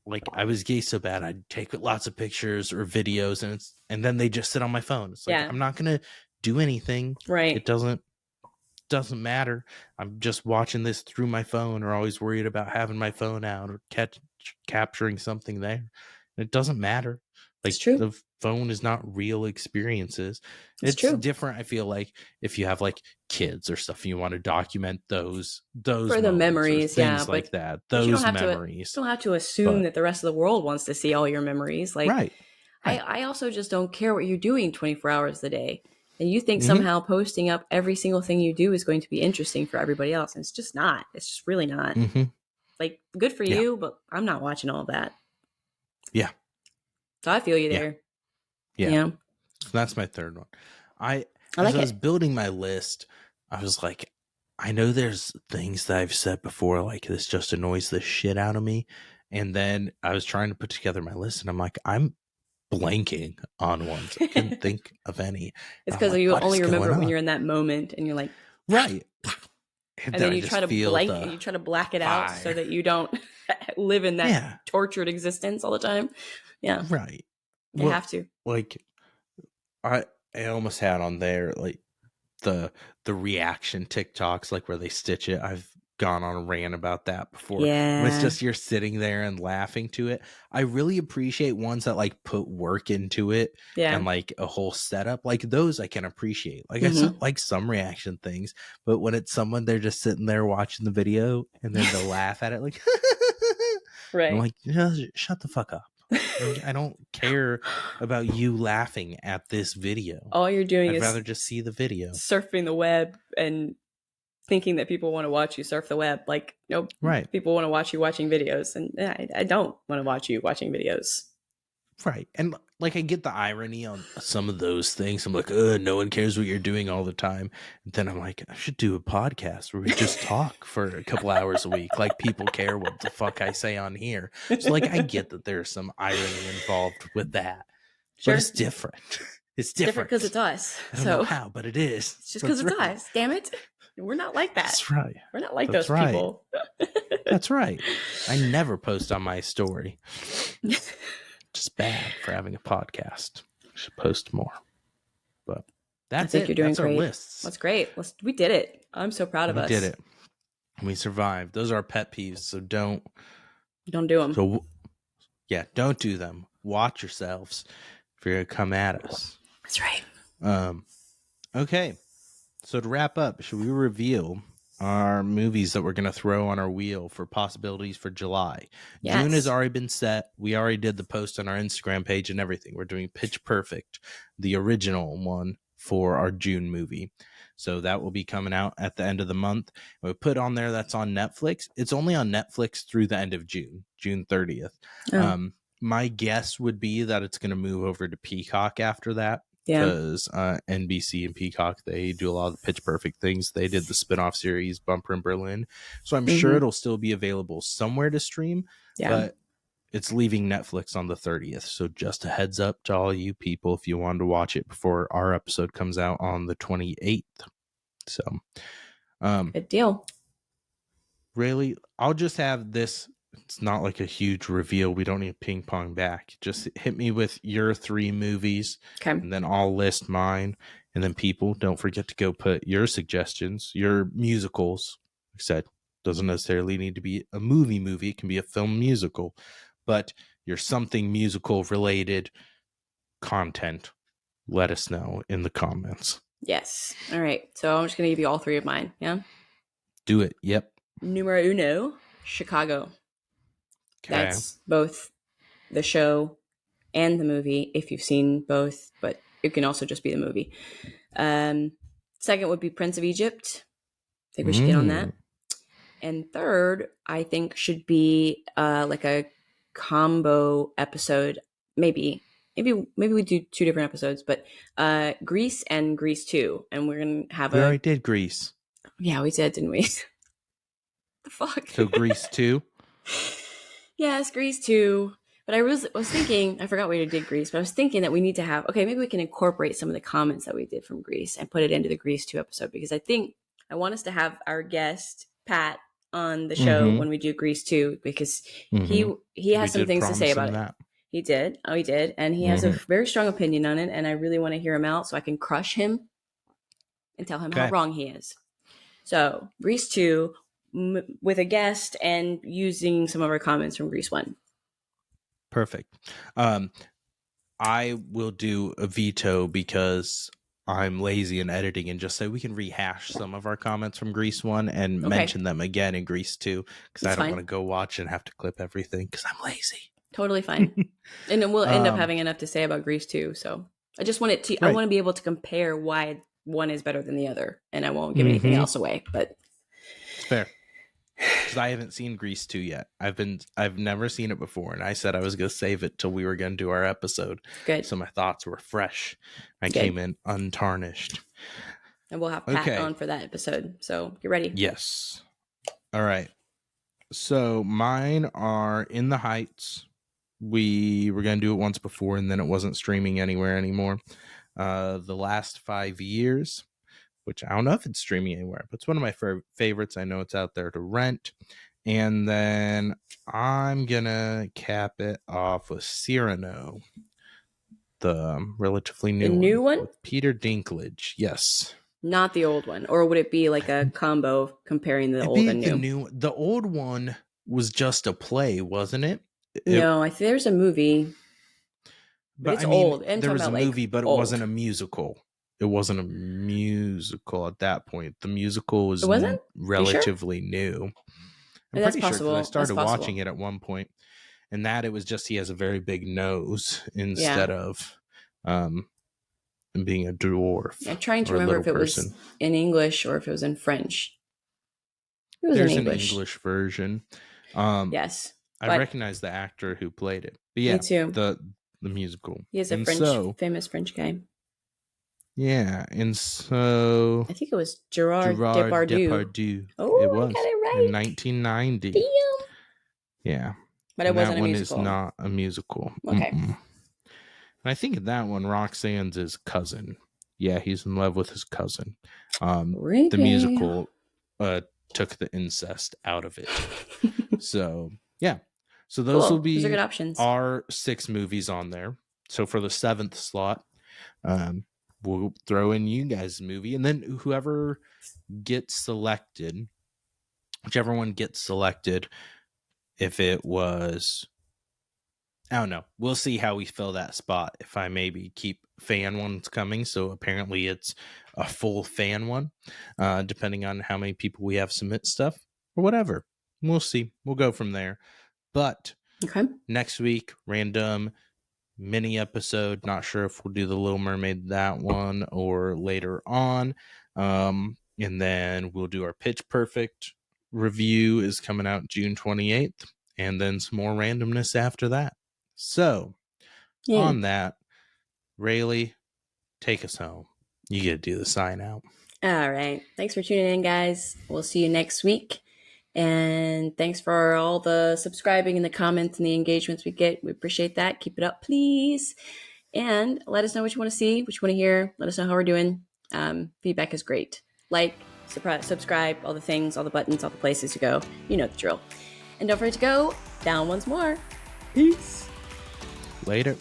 Speaker 1: like, I was gay so bad, I'd take lots of pictures or videos, and then they just sit on my phone. It's like,
Speaker 2: Yeah.
Speaker 1: I'm not gonna do anything.
Speaker 2: Right.
Speaker 1: It doesn't matter. I'm just watching this through my phone, or always worried about having my phone out or capturing something there. It doesn't matter.
Speaker 2: It's
Speaker 1: Like,
Speaker 2: true.
Speaker 1: the phone is not real experiences.
Speaker 2: It's
Speaker 1: It's
Speaker 2: true.
Speaker 1: different. I feel like if you have like kids or stuff, and you want to document those
Speaker 2: For the
Speaker 1: moments or
Speaker 2: memories, yeah,
Speaker 1: things like that,
Speaker 2: but you
Speaker 1: those memories.
Speaker 2: don't have to assume
Speaker 1: But
Speaker 2: that the rest of the world wants to see all your memories. Like
Speaker 1: right, right.
Speaker 2: I also just don't care what you're doing 24 hours a day. And you think
Speaker 1: Mm-hmm.
Speaker 2: somehow posting up every single thing you do is going to be interesting for everybody else. And it's just not. It's just really not.
Speaker 1: Mm-hmm.
Speaker 2: Like, good for
Speaker 1: Yeah,
Speaker 2: you, but I'm not watching all of that.
Speaker 1: yeah,
Speaker 2: So I feel you
Speaker 1: yeah,
Speaker 2: there.
Speaker 1: yeah.
Speaker 2: Yeah.
Speaker 1: So that's my third one. I
Speaker 2: I
Speaker 1: As
Speaker 2: like
Speaker 1: I was
Speaker 2: it.
Speaker 1: building my list, I was like, I know there's things that I've said before, like this just annoys the shit out of me. And then I was trying to put together my list, and I'm like, I'm blanking on ones. I couldn't
Speaker 2: It's
Speaker 1: think of any. And I'm
Speaker 2: because
Speaker 1: like,
Speaker 2: you
Speaker 1: what is
Speaker 2: only remember
Speaker 1: going
Speaker 2: it when
Speaker 1: on?
Speaker 2: you're in that moment and you're like,
Speaker 1: Right. And
Speaker 2: and
Speaker 1: then
Speaker 2: then
Speaker 1: I
Speaker 2: you
Speaker 1: just
Speaker 2: try to
Speaker 1: feel
Speaker 2: blank,
Speaker 1: the
Speaker 2: you try to black it out so
Speaker 1: fire.
Speaker 2: that you don't live in that
Speaker 1: Yeah.
Speaker 2: tortured existence all the time. Yeah.
Speaker 1: Right.
Speaker 2: You
Speaker 1: Well,
Speaker 2: have to.
Speaker 1: like, I I almost had on there like the the reaction TikToks, like where they stitch it. I've gone on a rant about that before. When it's
Speaker 2: Yeah.
Speaker 1: just you're sitting there and laughing to it. I really appreciate ones that like put work into it and
Speaker 2: Yeah.
Speaker 1: like a whole setup. Like those I can appreciate. Like I saw
Speaker 2: Hmm.
Speaker 1: like some reaction things, but when it's someone they're just sitting there watching the video and then they'll laugh at it like I'm
Speaker 2: Right.
Speaker 1: like, shut the fuck up. I don't care about you laughing at this video.
Speaker 2: All you're doing
Speaker 1: I'd
Speaker 2: is
Speaker 1: rather just see the video.
Speaker 2: surfing the web and thinking that people want to watch you surf the web. Like, no,
Speaker 1: Right.
Speaker 2: people want to watch you watching videos, and I don't want to watch you watching videos.
Speaker 1: Right. And like I get the irony on some of those things. I'm like, no one cares what you're doing all the time. And then I'm like, I should do a podcast where we just talk for a couple hours a week. Like people care what the fuck I say on here. So like I get that there's some irony involved with that. But
Speaker 2: Sure,
Speaker 1: it's different. It's
Speaker 2: it's different because
Speaker 1: different.
Speaker 2: it's us.
Speaker 1: I don't know
Speaker 2: So
Speaker 1: how, but it is.
Speaker 2: it's just because
Speaker 1: That's
Speaker 2: it's
Speaker 1: right.
Speaker 2: us. Damn it, we're not like that.
Speaker 1: That's right.
Speaker 2: We're not like
Speaker 1: That's
Speaker 2: those
Speaker 1: right.
Speaker 2: people.
Speaker 1: That's right. I never post on my story. Just bad for having a podcast. Should post more. But
Speaker 2: I
Speaker 1: that's
Speaker 2: think you're
Speaker 1: it.
Speaker 2: doing
Speaker 1: That's our
Speaker 2: great.
Speaker 1: lists.
Speaker 2: That's great. We did it. I'm so proud of
Speaker 1: We did
Speaker 2: us.
Speaker 1: it. We survived. Those are our pet peeves. So
Speaker 2: Don't do them.
Speaker 1: don't do them. Watch yourselves if you're gonna come at us.
Speaker 2: That's right.
Speaker 1: Um. Okay. So to wrap up, should we reveal our movies that we're going to throw on our wheel for possibilities for July? June has
Speaker 2: Yes.
Speaker 1: already been set. We already did the post on our Instagram page and everything. We're doing Pitch Perfect, the original one for our June movie. So that will be coming out at the end of the month. We put on there that's on Netflix. It's only on Netflix through the end of June, June 30th.
Speaker 2: Oh,
Speaker 1: My guess would be that it's going to move over to Peacock after that,
Speaker 2: yeah.
Speaker 1: because NBC and Peacock, they do a lot of the Pitch Perfect things. They did the spinoff series Bumper in Berlin. So I'm sure
Speaker 2: Hmm.
Speaker 1: it'll still be available somewhere to stream,
Speaker 2: Yeah.
Speaker 1: but it's leaving Netflix on the 30th. So just a heads up to all you people if you wanted to watch it before our episode comes out on the 28th. So,
Speaker 2: Good deal.
Speaker 1: Raley, I'll just have this. It's not like a huge reveal. We don't need ping pong back. Just hit me with your 3 movies,
Speaker 2: Okay.
Speaker 1: and then I'll list mine. And then people, don't forget to go put your suggestions, your musicals. Like I said, doesn't necessarily need to be a movie. It can be a film musical, but your something musical related content. Let us know in the comments.
Speaker 2: Yes. All right. So I'm just gonna give you all 3 of mine. Yeah.
Speaker 1: Do it. Yep.
Speaker 2: Numero uno, Chicago.
Speaker 1: Okay.
Speaker 2: That's both the show and the movie if you've seen both, but it can also just be the movie. Second would be Prince of Egypt. I think we should get on that. And third, I think should be like a combo episode. Maybe we do 2 different episodes, but Grease and Grease 2, and we're gonna have
Speaker 1: We already did Grease.
Speaker 2: Yeah, we did, didn't we? The fuck.
Speaker 1: So Grease 2.
Speaker 2: Yes, Grease 2. But I was thinking, I forgot we did Grease, but I was thinking that we need to have, okay, maybe we can incorporate some of the comments that we did from Grease and put it into the Grease 2 episode, because I think I want us to have our guest, Pat, on the show when we do Grease 2, because he has some things to say about it. He did. Oh, he did. And he has a very strong opinion on it, and I really want to hear him out so I can crush him and tell him how wrong he is. So, Grease 2 with a guest and using some of our comments from Grease 1.
Speaker 1: Perfect. I will do a veto because I'm lazy in editing and just say we can rehash some of our comments from Grease 1 and mention them again in Grease 2, because I don't want to go watch and have to clip everything because I'm lazy.
Speaker 2: Totally fine. And then we'll end up having enough to say about Grease 2. So I just want I want to be able to compare why one is better than the other, and I won't give anything else away, but
Speaker 1: it's fair. Because I haven't seen Grease 2 yet. I've never seen it before, and I said I was going to save it till we were going to do our episode.
Speaker 2: Good.
Speaker 1: So my thoughts were fresh. I came in untarnished.
Speaker 2: And we'll have Pat on for that episode. So get ready.
Speaker 1: Yes. All right. So mine are In the Heights. We were going to do it once before, and then it wasn't streaming anywhere anymore. The Last 5 Years, which I don't know if it's streaming anywhere, but it's one of my favorites. I know it's out there to rent. And then I'm going to cap it off with Cyrano, the relatively new one? With Peter Dinklage. Yes.
Speaker 2: Not the old one. Or would it be like a combo comparing the old and new?
Speaker 1: The old one was just a play, wasn't it?
Speaker 2: No, I think there's a movie. But it's old. And
Speaker 1: there was a movie, but it wasn't a musical. It wasn't a musical at that point. The musical was relatively new. I'm pretty sure, because I started watching it at one point, and that it was just he has a very big nose instead of being a dwarf.
Speaker 2: I'm trying to remember if it was in English or if it was in French. It was in English.
Speaker 1: An English version.
Speaker 2: Yes.
Speaker 1: I recognize the actor who played it. But yeah, me too. The musical.
Speaker 2: He is a famous French guy.
Speaker 1: Yeah, and so
Speaker 2: I think it was Gerard Depardieu.
Speaker 1: Oh, it was. I got it right. In 1990.
Speaker 2: Damn.
Speaker 1: Yeah.
Speaker 2: But it wasn't a musical.
Speaker 1: That one is not a musical.
Speaker 2: Okay.
Speaker 1: And I think in that one, Roxanne's his cousin. Yeah, he's in love with his cousin. The musical took the incest out of it. So, yeah. So those will be
Speaker 2: good options.
Speaker 1: Our 6 movies on there. So for the 7th slot, we'll throw in you guys' movie, and then whichever one gets selected, if it was, I don't know, we'll see how we fill that spot. If I maybe keep fan ones coming, so apparently it's a full fan one, depending on how many people we have submit stuff or whatever. We'll see. We'll go from there. But next week, random mini episode. Not sure if we'll do the Little Mermaid, that one, or later on. And then we'll do our Pitch Perfect review is coming out June 28th. And then some more randomness after that. So on that, Raley, take us home. You get to do the sign out.
Speaker 2: All right. Thanks for tuning in, guys. We'll see you next week. And thanks for all the subscribing and the comments and the engagements we get. We appreciate that. Keep it up, please. And let us know what you want to see, what you want to hear. Let us know how we're doing. Feedback is great. Like, subscribe, all the things, all the buttons, all the places to go. You know the drill. And don't forget to go down once more. Peace.
Speaker 1: Later.